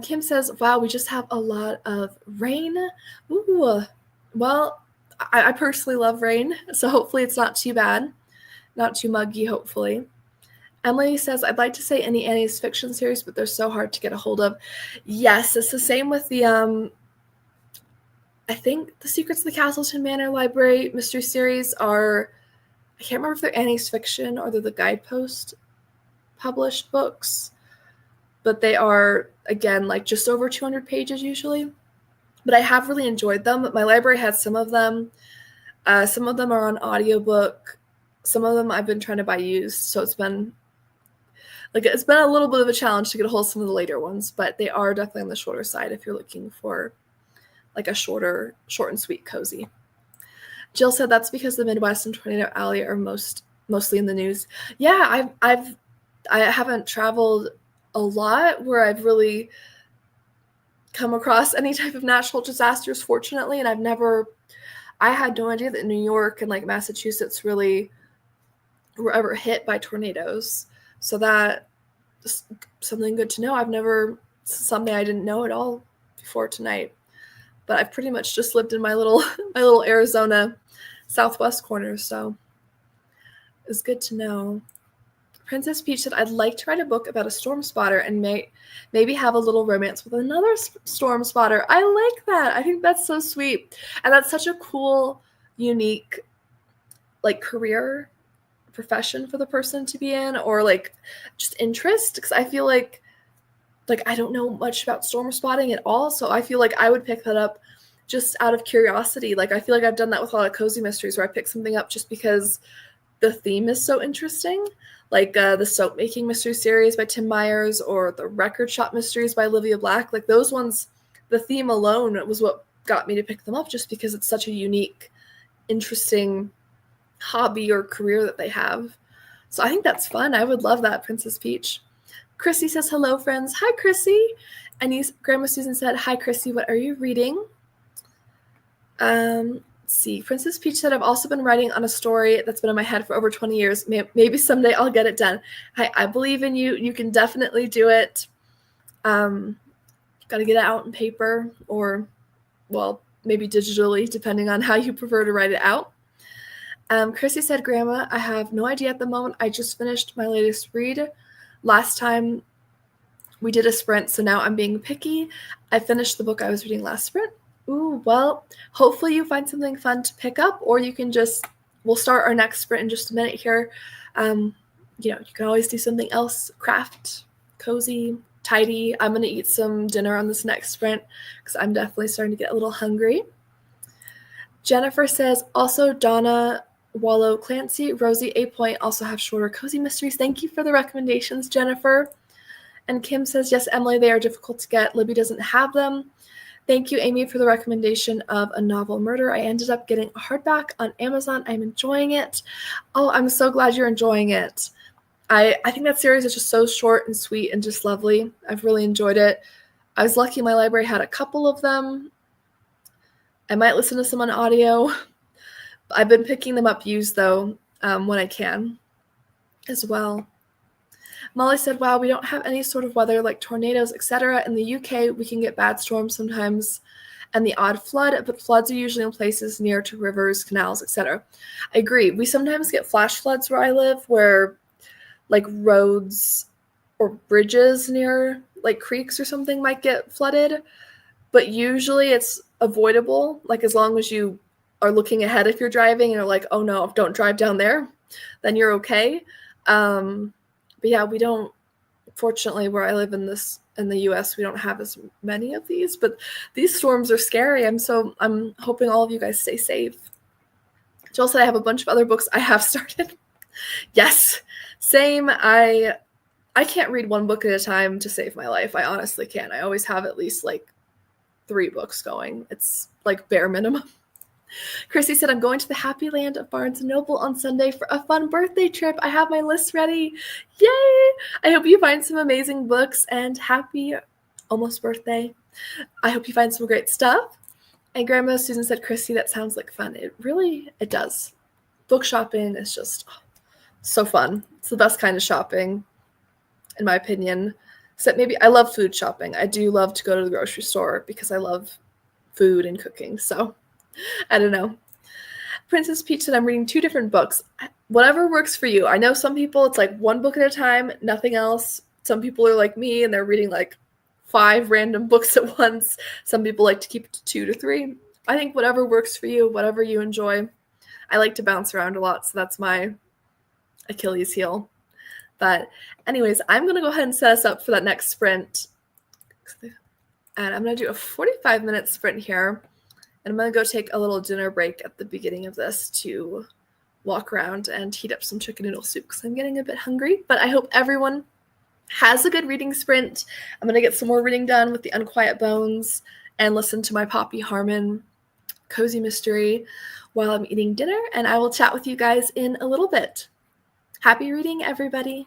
S1: Kim says, wow, we just have a lot of rain. Ooh. Well, I personally love rain, so hopefully it's not too bad. Not too muggy, hopefully. Emily says, I'd like to say any Annie's fiction series, but they're so hard to get a hold of. Yes, it's the same with the, I think the Secrets of the Castleton Manor Library mystery series are, I can't remember if they're Annie's fiction or they're the Guidepost published books, but they are, again, like just over 200 pages usually. But I have really enjoyed them. My library has some of them. Some of them are on audiobook. Some of them I've been trying to buy used, so it's been a little bit of a challenge to get a hold of some of the later ones, but they are definitely on the shorter side if you're looking for like a short and sweet cozy. Jill said that's because the Midwest and Tornado Alley are mostly in the news. Yeah, I haven't traveled a lot where I've really come across any type of natural disasters, fortunately, and I had no idea that New York and like Massachusetts really were ever hit by tornadoes. So that is something good to know. Something I didn't know at all before tonight. But I've pretty much just lived in my little Arizona southwest corner, so it's good to know. Princess Peach said, I'd like to write a book about a storm spotter and maybe have a little romance with another storm spotter. I like that. I think that's so sweet. And that's such a cool, unique, like, career profession for the person to be in, or like just interest, because I feel like I don't know much about storm spotting at all, so I feel like I would pick that up just out of curiosity. Like I feel like I've done that with a lot of cozy mysteries where I pick something up just because the theme is so interesting, like the soap making mystery series by Tim Myers or the record shop mysteries by Olivia Black. Like those ones, the theme alone was what got me to pick them up, just because it's such a unique, interesting hobby or career that they have. So I think that's fun. I would love that, Princess Peach. Chrissy says, hello, friends. Hi, Chrissy. And Grandma Susan said, hi, Chrissy. What are you reading? Let's see. Princess Peach said, I've also been writing on a story that's been in my head for over 20 years. Maybe someday I'll get it done. I believe in you. You can definitely do it. Got to get it out in paper or, well, maybe digitally, depending on how you prefer to write it out. Chrissy said, Grandma, I have no idea at the moment. I just finished my latest read. Last time we did a sprint, so now I'm being picky. I finished the book I was reading last sprint. Ooh, well, hopefully you find something fun to pick up, or we'll start our next sprint in just a minute here. You can always do something else, craft, cozy, tidy. I'm going to eat some dinner on this next sprint because I'm definitely starting to get a little hungry. Jennifer says, also Donna Wallow Clancy, Rosie A. Point also have shorter cozy mysteries. Thank you for the recommendations, Jennifer. And Kim says, yes, Emily, they are difficult to get. Libby doesn't have them. Thank you, Amy, for the recommendation of A Novel Murder. I ended up getting a hardback on Amazon. I'm enjoying it. Oh, I'm so glad you're enjoying it. I think that series is just so short and sweet and just lovely. I've really enjoyed it. I was lucky my library had a couple of them. I might listen to some on audio. I've been picking them up used, though, when I can as well. Molly said, wow, we don't have any sort of weather like tornadoes, etc. In the UK, we can get bad storms sometimes and the odd flood, but floods are usually in places near to rivers, canals, etc. I agree. We sometimes get flash floods where I live, where like roads or bridges near like creeks or something might get flooded, but usually it's avoidable, like as long as you are looking ahead if you're driving and you're like, oh no, don't drive down there, then you're okay. But yeah, we don't, fortunately, where I live in the US, we don't have as many of these, but these storms are scary. I'm hoping all of you guys stay safe. Jill said I have a bunch of other books I have started. Yes, same. I can't read one book at a time to save my life. I honestly can't. I always have at least like 3 books going. It's like bare minimum. Chrissy said, I'm going to the happy land of Barnes & Noble on Sunday for a fun birthday trip. I have my list ready. Yay! I hope you find some amazing books and happy almost birthday. I hope you find some great stuff. And Grandma Susan said, Chrissy, that sounds like fun. It does. Book shopping is just so fun. It's the best kind of shopping, in my opinion. Except maybe I love food shopping. I do love to go to the grocery store because I love food and cooking. So I don't know. Princess Peach said I'm reading 2 different books. Whatever works for you. I know some people it's like 1 book at a time, nothing else. Some people are like me and they're reading like 5 random books at once. Some people like to keep it to 2 to 3. I think whatever works for you, whatever you enjoy. I like to bounce around a lot, so that's my Achilles heel. But anyways, I'm going to go ahead and set us up for that next sprint. And I'm going to do a 45-minute sprint here. And I'm going to go take a little dinner break at the beginning of this to walk around and heat up some chicken noodle soup because I'm getting a bit hungry. But I hope everyone has a good reading sprint. I'm going to get some more reading done with The Unquiet Bones and listen to my Poppy Harmon cozy mystery while I'm eating dinner. And I will chat with you guys in a little bit. Happy reading, everybody.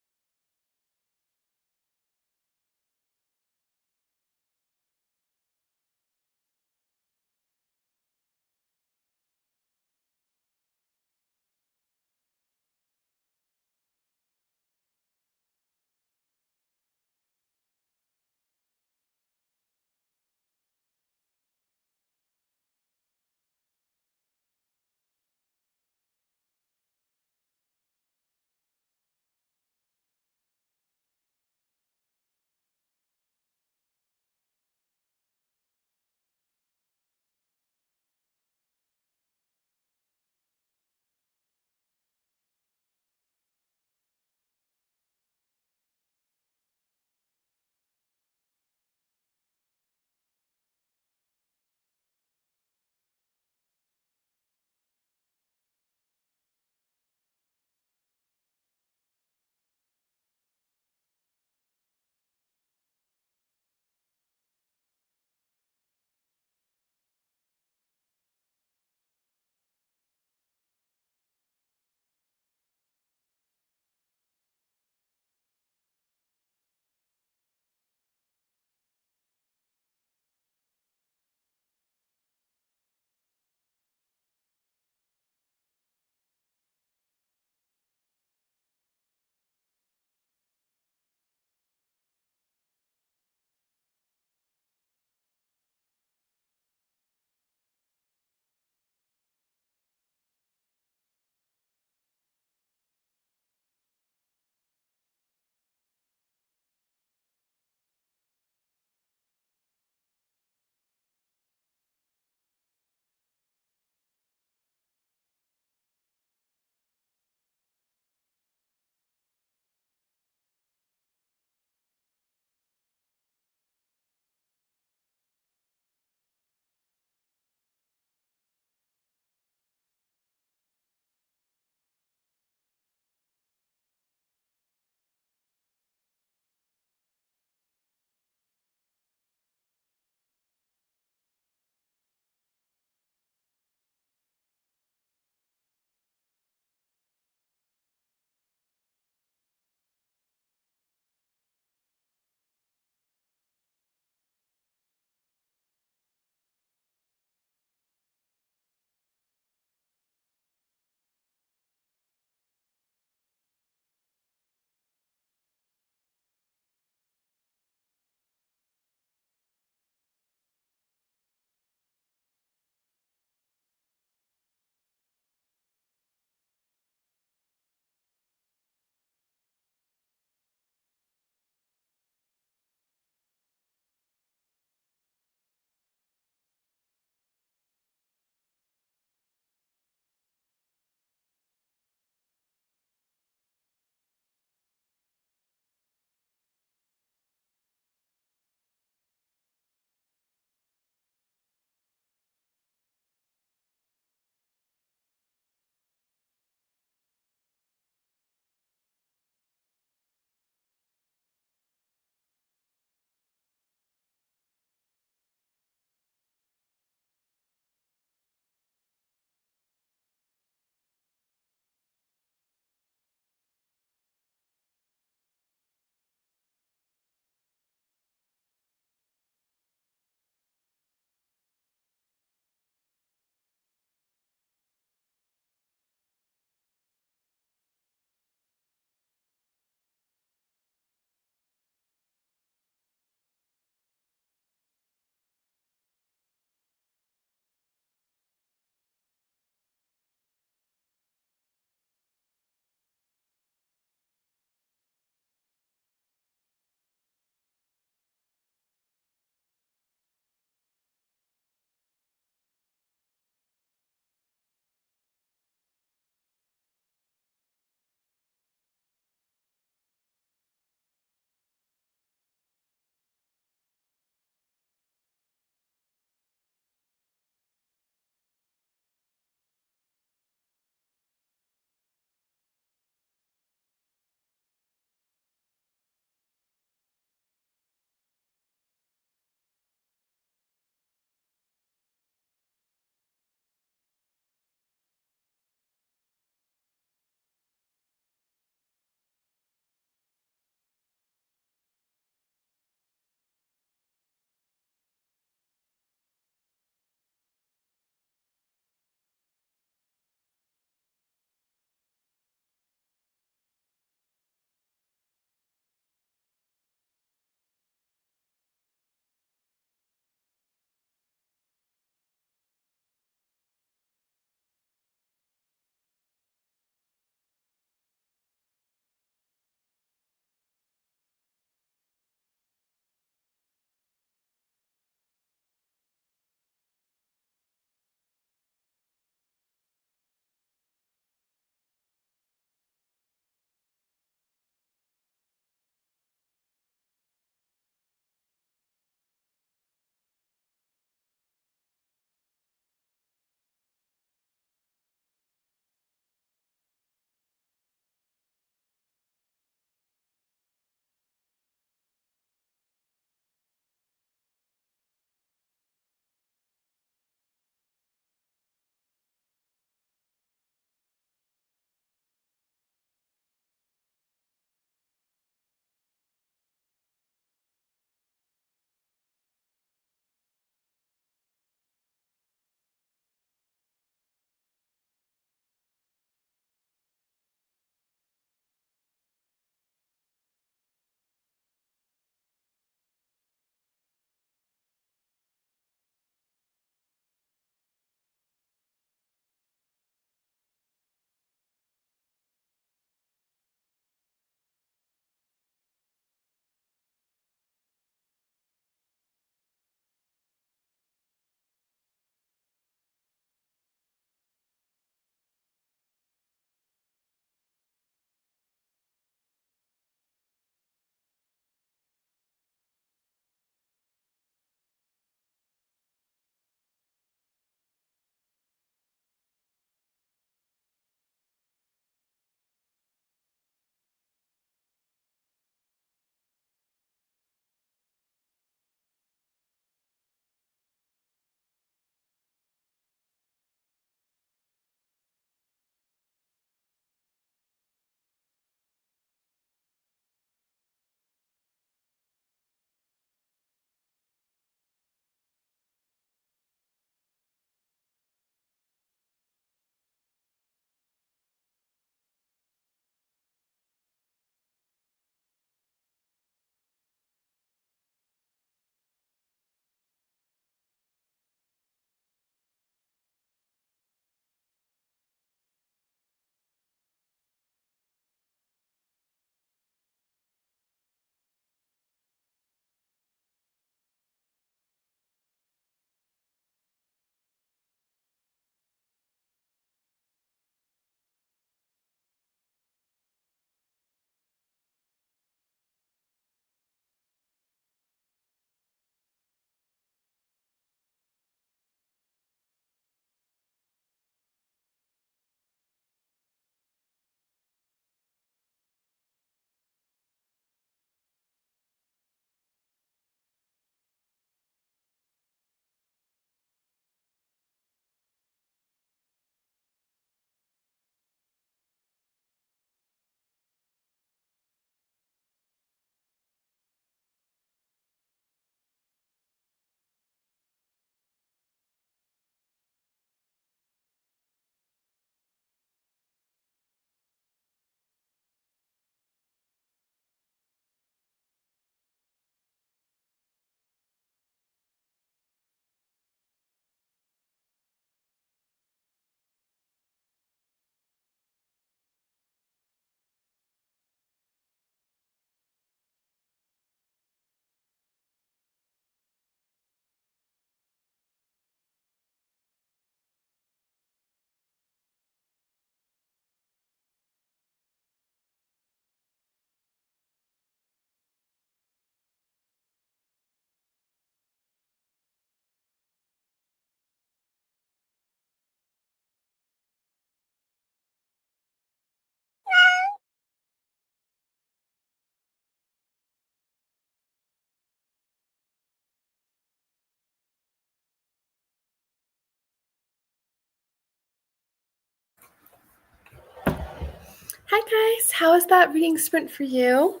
S1: Hi guys, how was that reading sprint for you?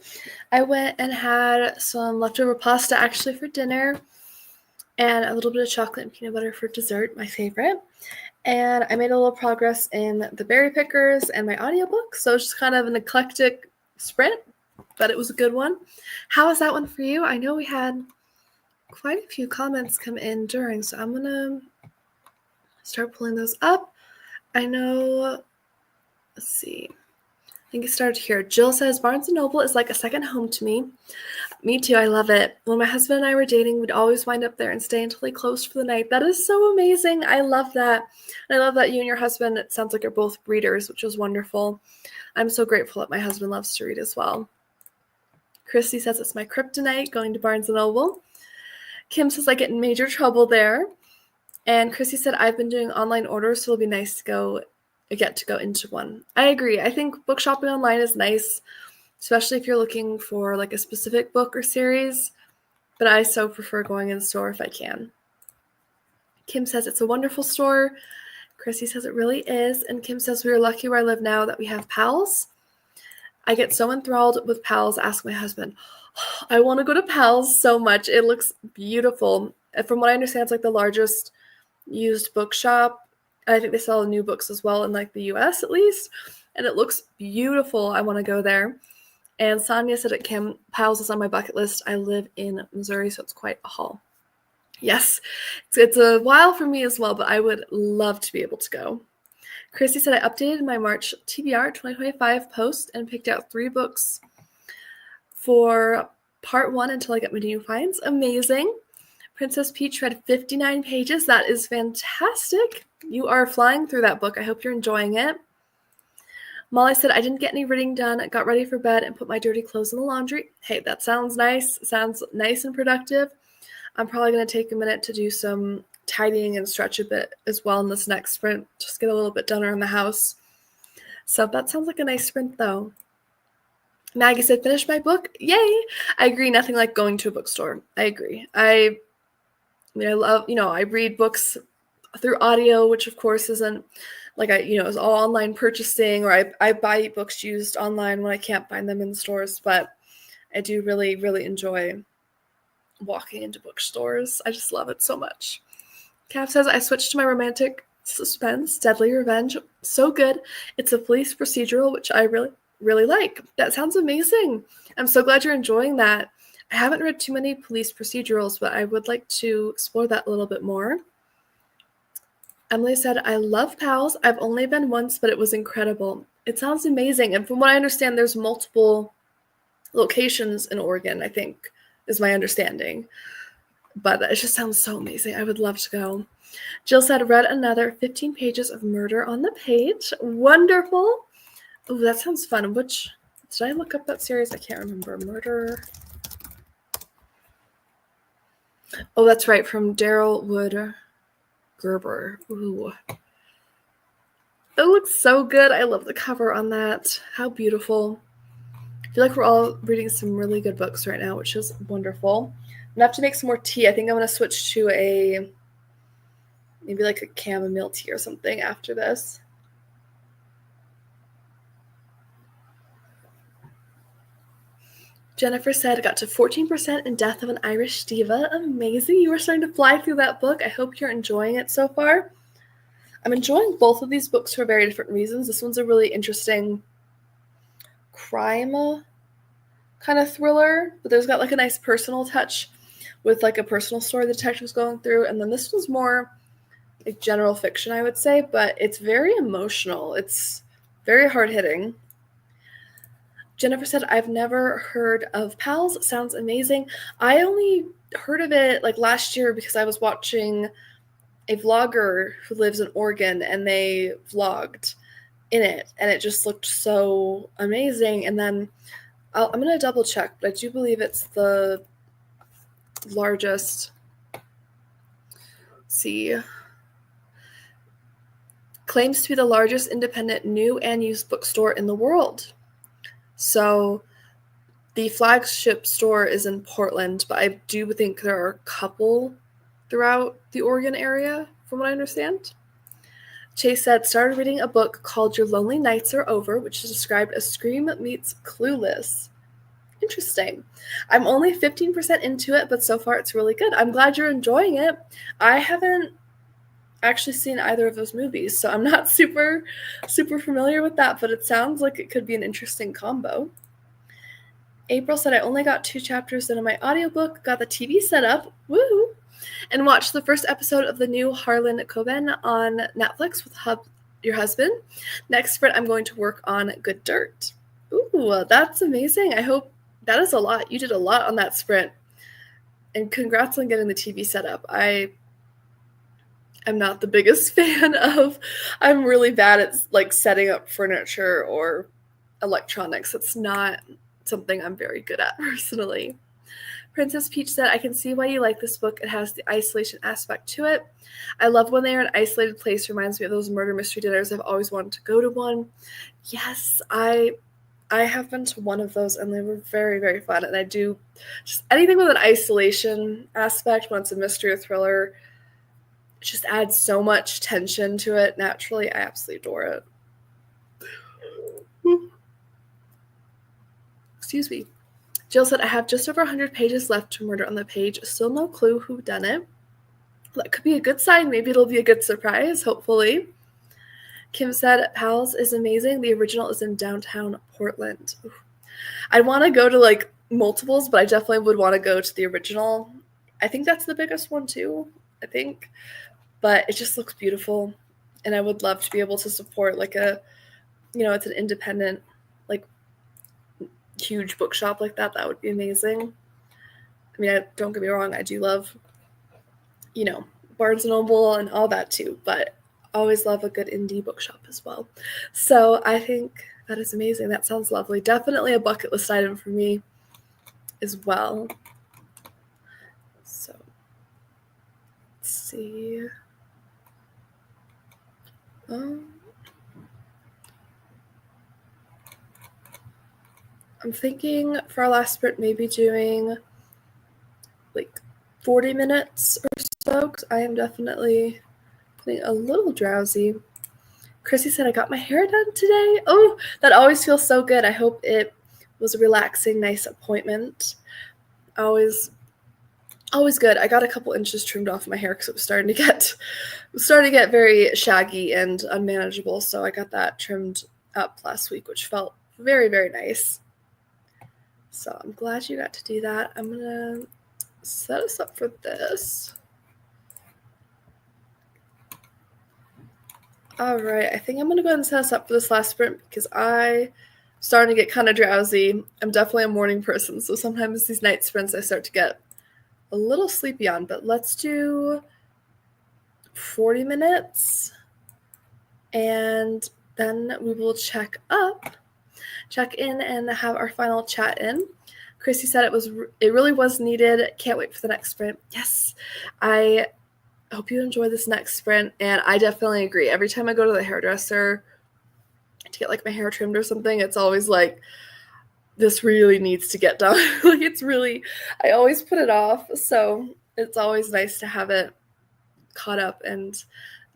S1: I went and had some leftover pasta actually for dinner and a little bit of chocolate and peanut butter for dessert, my favorite. And I made a little progress in the berry pickers and my audiobook, so it's just kind of an eclectic sprint, but it was a good one. How was that one for you? I know we had quite a few comments come in during, so I'm gonna start pulling those up. I know, let's see. I think it started here. Jill says, Barnes & Noble is like a second home to me. Me too, I love it. When my husband and I were dating, we'd always wind up there and stay until he closed for the night. That is so amazing. I love that. And I love that you and your husband, it sounds like you're both readers, which is wonderful. I'm so grateful that my husband loves to read as well. Christy says it's my kryptonite, going to Barnes & Noble. Kim says I get in major trouble there. And Chrissy said, I've been doing online orders, so it'll be nice to get to go into one. I agree. I think book shopping online is nice, especially if you're looking for like a specific book or series, but I so prefer going in the store if I can. Kim says it's a wonderful store. Chrissy says it really is. And Kim says we are lucky where I live now that we have Pals. I get so enthralled with Pals, ask my husband. I want to go to Pals so much. It looks beautiful. From what I understand, it's like the largest used bookshop. I think they sell new books as well in like the US at least, and it looks beautiful. I want to go there. And Sonia said it can. Pals is on my bucket list. I live in Missouri, so it's quite a haul. Yes, it's a while for me as well, but I would love to be able to go. Christy said I updated my March TBR 2025 post and picked out 3 books for part 1 until I get my new finds. Amazing. Princess Peach read 59 pages. That is fantastic. You are flying through that book. I hope you're enjoying it. Molly said, I didn't get any reading done, got ready for bed, and put my dirty clothes in the laundry. Hey, that sounds nice. Sounds nice and productive. I'm probably going to take a minute to do some tidying and stretch a bit as well in this next sprint. Just get a little bit done around the house. So that sounds like a nice sprint, though. Maggie said, finish my book. Yay! I agree. Nothing like going to a bookstore. I agree. I love, I read books through audio, which of course isn't like it's all online purchasing, or I buy books used online when I can't find them in stores, but I do really, really enjoy walking into bookstores. I just love it so much. Cav says, I switched to my romantic suspense, Deadly Revenge. So good. It's a police procedural, which I really, really like. That sounds amazing. I'm so glad you're enjoying that. I haven't read too many police procedurals, but I would like to explore that a little bit more. Emily said, I love Pals. I've only been once, but it was incredible. It sounds amazing. And from what I understand, there's multiple locations in Oregon, I think, is my understanding. But it just sounds so amazing. I would love to go. Jill said, read another 15 pages of Murder on the Page. Wonderful. Oh, that sounds fun. Did I look up that series? I can't remember. Murder. Oh, that's right. From Daryl Wood Gerber. Ooh. It looks so good. I love the cover on that. How beautiful. I feel like we're all reading some really good books right now, which is wonderful. I'm gonna have to make some more tea. I think I'm gonna switch to maybe like a chamomile tea or something after this. Jennifer said, got to 14% in Death of an Irish Diva. Amazing. You are starting to fly through that book. I hope you're enjoying it so far. I'm enjoying both of these books for very different reasons. This one's a really interesting crime kind of thriller, but there's got like a nice personal touch with like a personal story the detective's going through. And then this one's more like general fiction, I would say, but it's very emotional. It's very hard-hitting. Jennifer said, I've never heard of Pals. Sounds amazing. I only heard of it like last year because I was watching a vlogger who lives in Oregon, and they vlogged in it, and it just looked so amazing. And then I'm going to double check, but I do believe it's the largest, claims to be the largest independent new and used bookstore in the world. So the flagship store is in Portland, but I do think there are a couple throughout the Oregon area, from what I understand. Chase said, started reading a book called Your Lonely Nights Are Over, which is described as Scream meets Clueless. Interesting. I'm only 15% into it, but so far it's really good. I'm glad you're enjoying it. I haven't actually seen either of those movies, so I'm not super familiar with that, but it sounds like it could be an interesting combo. April said, I only got 2 chapters into my audiobook, got the TV set up, woo, and watched the first episode of the new Harlan Coben on Netflix with your husband. Next sprint, I'm going to work on Good Dirt. Ooh, that's amazing. I hope that is a lot. You did a lot on that sprint. And congrats on getting the TV set up. I am not the biggest fan of, I'm really bad at like setting up furniture or electronics. It's not something I'm very good at personally. Princess Peach said, I can see why you like this book. It has the isolation aspect to it. I love when they are in an isolated place. Reminds me of those murder mystery dinners. I've always wanted to go to one. Yes, I have been to one of those, and they were very, very fun. And I do just anything with an isolation aspect, when it's a mystery or thriller, it just adds so much tension to it. Naturally, I absolutely adore it. Excuse me. Jill said, I have just over 100 pages left to Murder on the Page. Still no clue who done it. That could be a good sign. Maybe it'll be a good surprise, hopefully. Kim said, Pals is amazing. The original is in downtown Portland. I want to go to like multiples, but I definitely would want to go to the original. I think that's the biggest one too, I think. But it just looks beautiful. And I would love to be able to support like a, it's an independent, like huge bookshop like that. That would be amazing. I mean, don't get me wrong, I do love, Barnes & Noble and all that too, but always love a good indie bookshop as well. So I think that is amazing. That sounds lovely. Definitely a bucket list item for me as well. So let's see. I'm thinking for our last sprint, maybe doing like 40 minutes or so, because I am definitely getting a little drowsy. Chrissy said, I got my hair done today. Oh, that always feels so good. I hope it was a relaxing, nice appointment. Always good. I got a couple inches trimmed off my hair because it was starting to get very shaggy and unmanageable. So I got that trimmed up last week, which felt very, very nice. So I'm glad you got to do that. I'm gonna set us up for this. All right, I think I'm gonna go ahead and set us up for this last sprint because I'm starting to get kind of drowsy. I'm definitely a morning person, so sometimes these night sprints I start to get a little sleepy on, but let's do 40 minutes and then we will check in and have our final chat in. Chrissy said it really was needed. Can't wait for the next sprint. Yes, I hope you enjoy this next sprint, and I definitely agree. Every time I go to the hairdresser to get like my hair trimmed or something, it's always like, this really needs to get done. Like I always put it off, so it's always nice to have it caught up and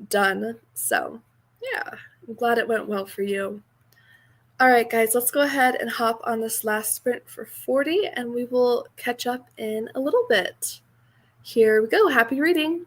S1: done. So yeah, I'm glad it went well for you. All right, guys, let's go ahead and hop on this last sprint for 40, and we will catch up in a little bit. Here we go. Happy reading.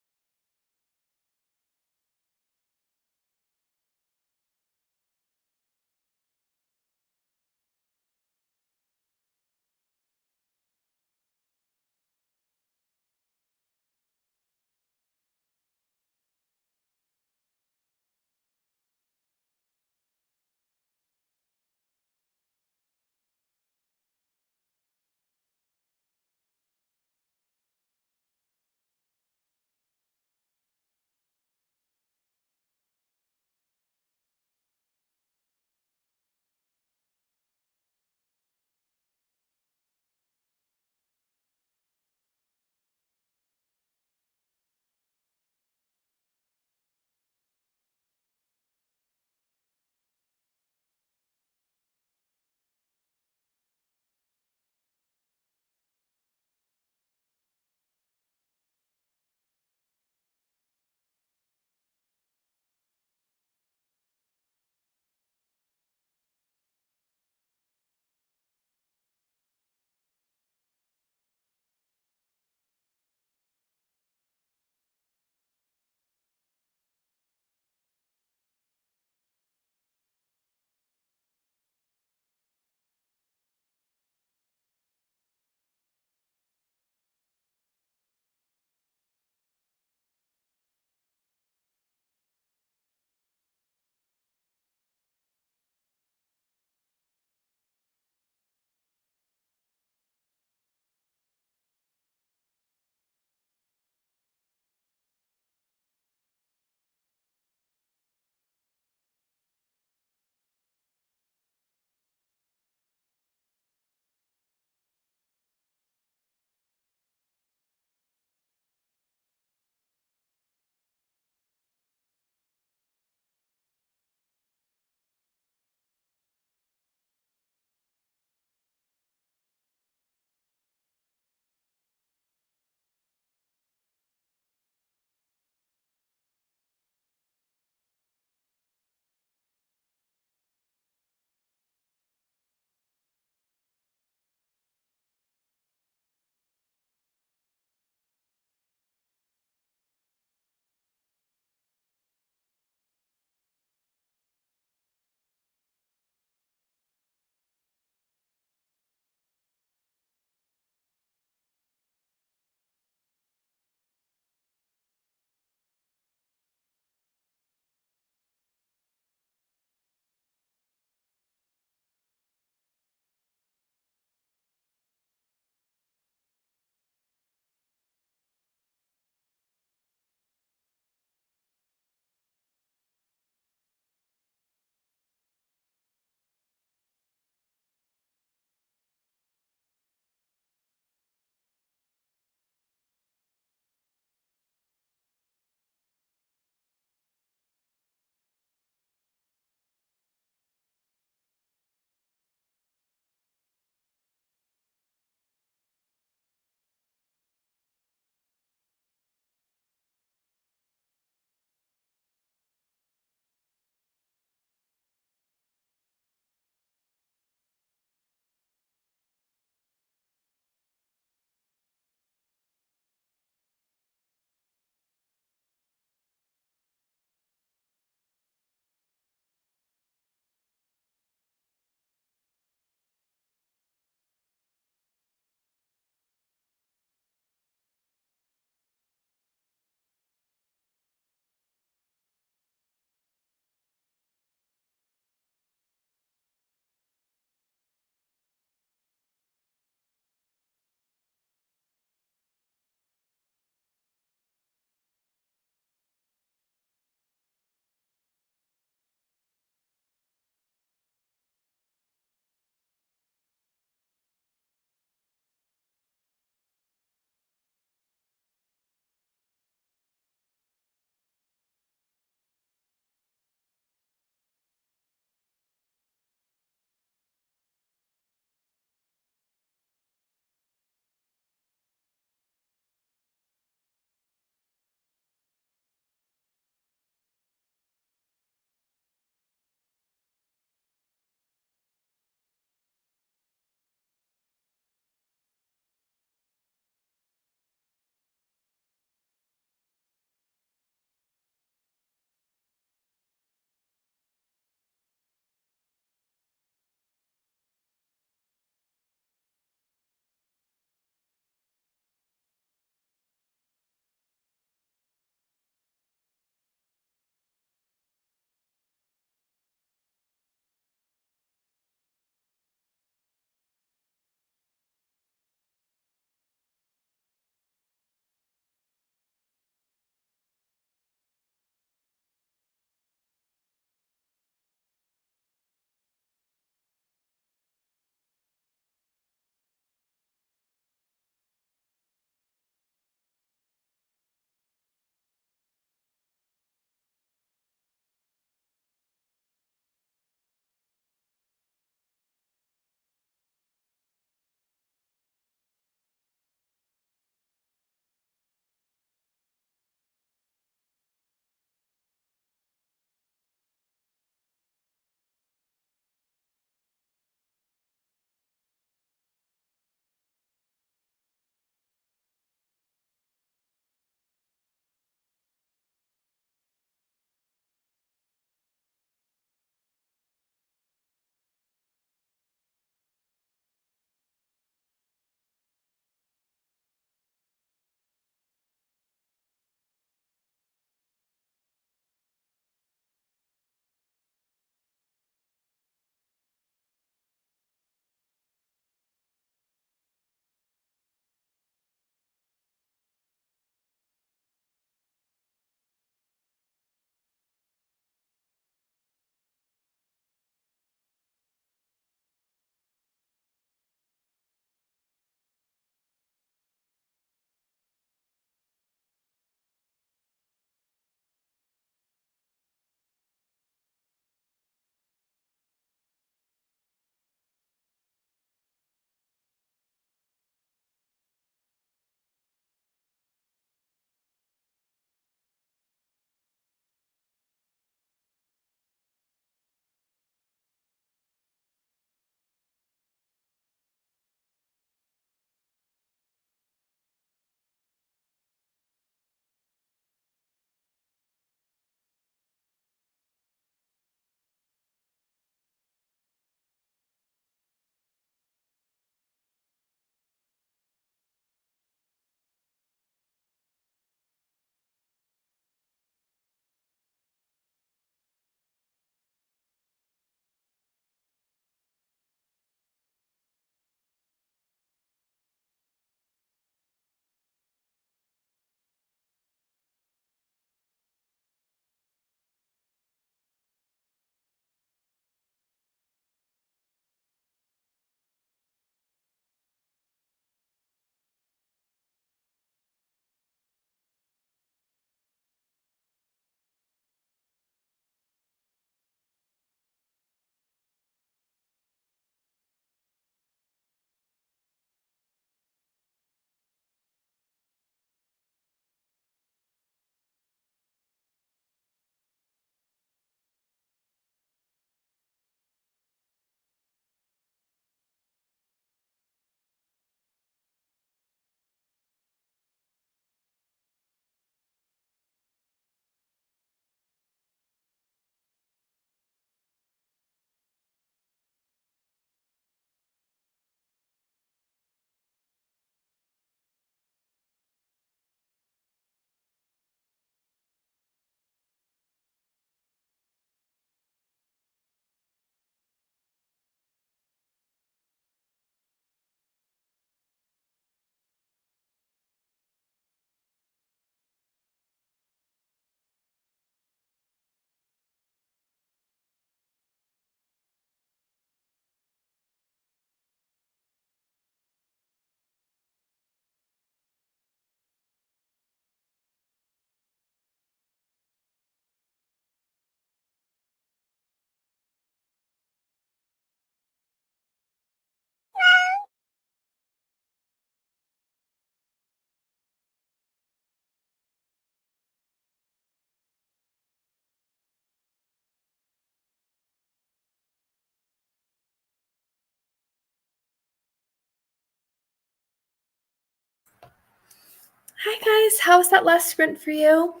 S1: Hi guys, how was that last sprint for you?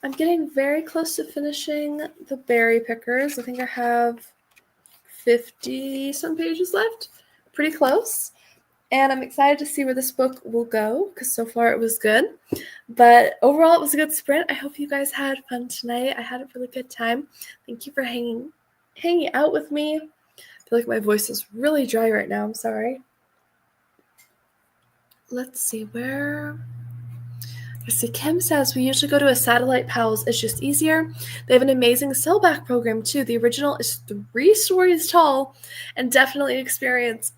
S1: I'm getting very close to finishing the Berry Pickers. I think I have 50 some pages left. Pretty close. And I'm excited to see where this book will go because so far it was good. But overall, it was a good sprint. I hope you guys had fun tonight. I had a really good time. Thank you for hanging out with me. I feel like my voice is really dry right now. I'm sorry. Let's see where. I see Kim says we usually go to a Satellite Pals. It's just easier. They have an amazing sellback program too. The original is 3 stories tall and definitely experience.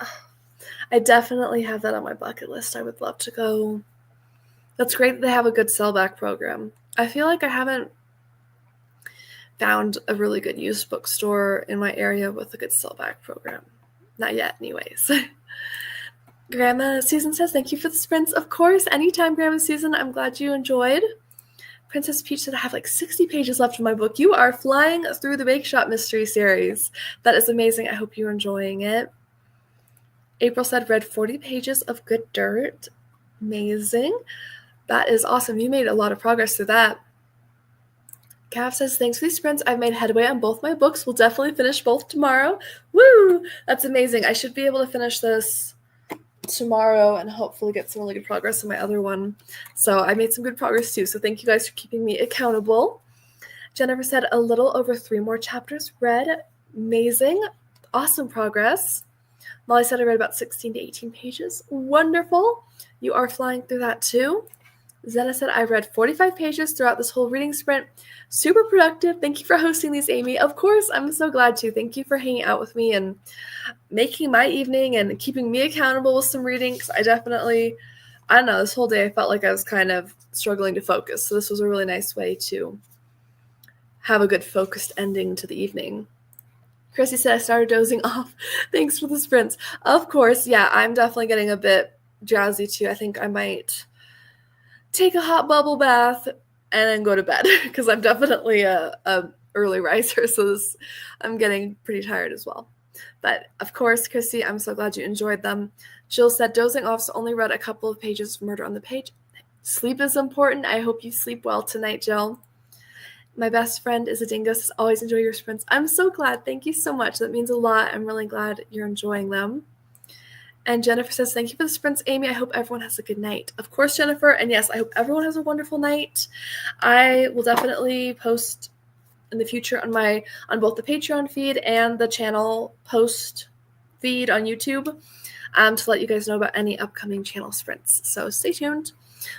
S1: I definitely have that on my bucket list. I would love to go. That's great that they have a good sellback program. I feel like I haven't found a really good used bookstore in my area with a good sellback program. Not yet, anyways. Grandma Susan says, thank you for the sprints. Of course, anytime, Grandma Susan. I'm glad you enjoyed. Princess Peach said, I have like 60 pages left in my book. You are flying through the Bake Shop Mystery Series. That is amazing. I hope you're enjoying it. April said, read 40 pages of Good Dirt. Amazing. That is awesome. You made a lot of progress through that. Cav says, thanks for these sprints. I've made headway on both my books. We'll definitely finish both tomorrow. Woo! That's amazing. I should be able to finish this tomorrow and hopefully get some really good progress on my other one. So I made some good progress too. So thank you guys for keeping me accountable. Jennifer said, a little over 3 more chapters read. Amazing. Awesome progress. Molly said I read about 16 to 18 pages. Wonderful. You are flying through that too. Zena said, I read 45 pages throughout this whole reading sprint. Super productive. Thank you for hosting these, Amy. Of course, I'm so glad to. Thank you for hanging out with me and making my evening and keeping me accountable with some reading. Because I don't know, this whole day I felt like I was kind of struggling to focus. So this was a really nice way to have a good focused ending to the evening. Chrissy said, I started dozing off. Thanks for the sprints. Of course, yeah, I'm definitely getting a bit drowsy too. I think I might take a hot bubble bath and then go to bed because I'm definitely a early riser, so I'm getting pretty tired as well. But of course, Chrissy, I'm so glad you enjoyed them. Jill said, dozing off, so only read a couple of pages of Murder on the Page. Sleep is important. I hope you sleep well tonight, Jill. My best friend is a dingus. Always enjoy your sprints. I'm so glad. Thank you so much. That means a lot. I'm really glad you're enjoying them. And Jennifer says, thank you for the sprints, Amy. I hope everyone has a good night. Of course, Jennifer. And yes, I hope everyone has a wonderful night. I will definitely post in the future on both the Patreon feed and the channel post feed on YouTube to let you guys know about any upcoming channel sprints. So stay tuned.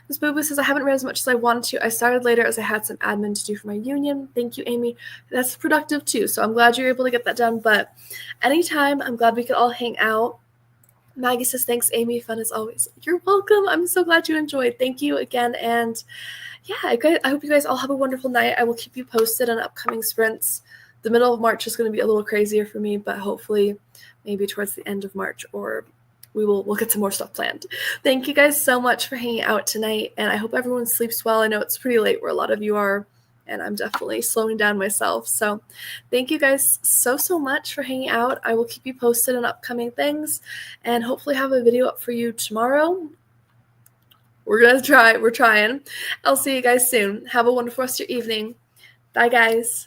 S1: Ms. Boo Boo says, I haven't read as much as I wanted to. I started later as I had some admin to do for my union. Thank you, Amy. That's productive too. So I'm glad you're able to get that done. But anytime, I'm glad we could all hang out. Maggie says, thanks, Amy. Fun as always. You're welcome. I'm so glad you enjoyed. Thank you again. And yeah, I hope you guys all have a wonderful night. I will keep you posted on upcoming sprints. The middle of March is going to be a little crazier for me, but hopefully maybe towards the end of March or we'll get some more stuff planned. Thank you guys so much for hanging out tonight, and I hope everyone sleeps well. I know it's pretty late where a lot of you are, and I'm definitely slowing down myself. So thank you guys so much for hanging out. I will keep you posted on upcoming things and hopefully have a video up for you tomorrow. We're trying. I'll see you guys soon. Have a wonderful rest of your evening. Bye, guys.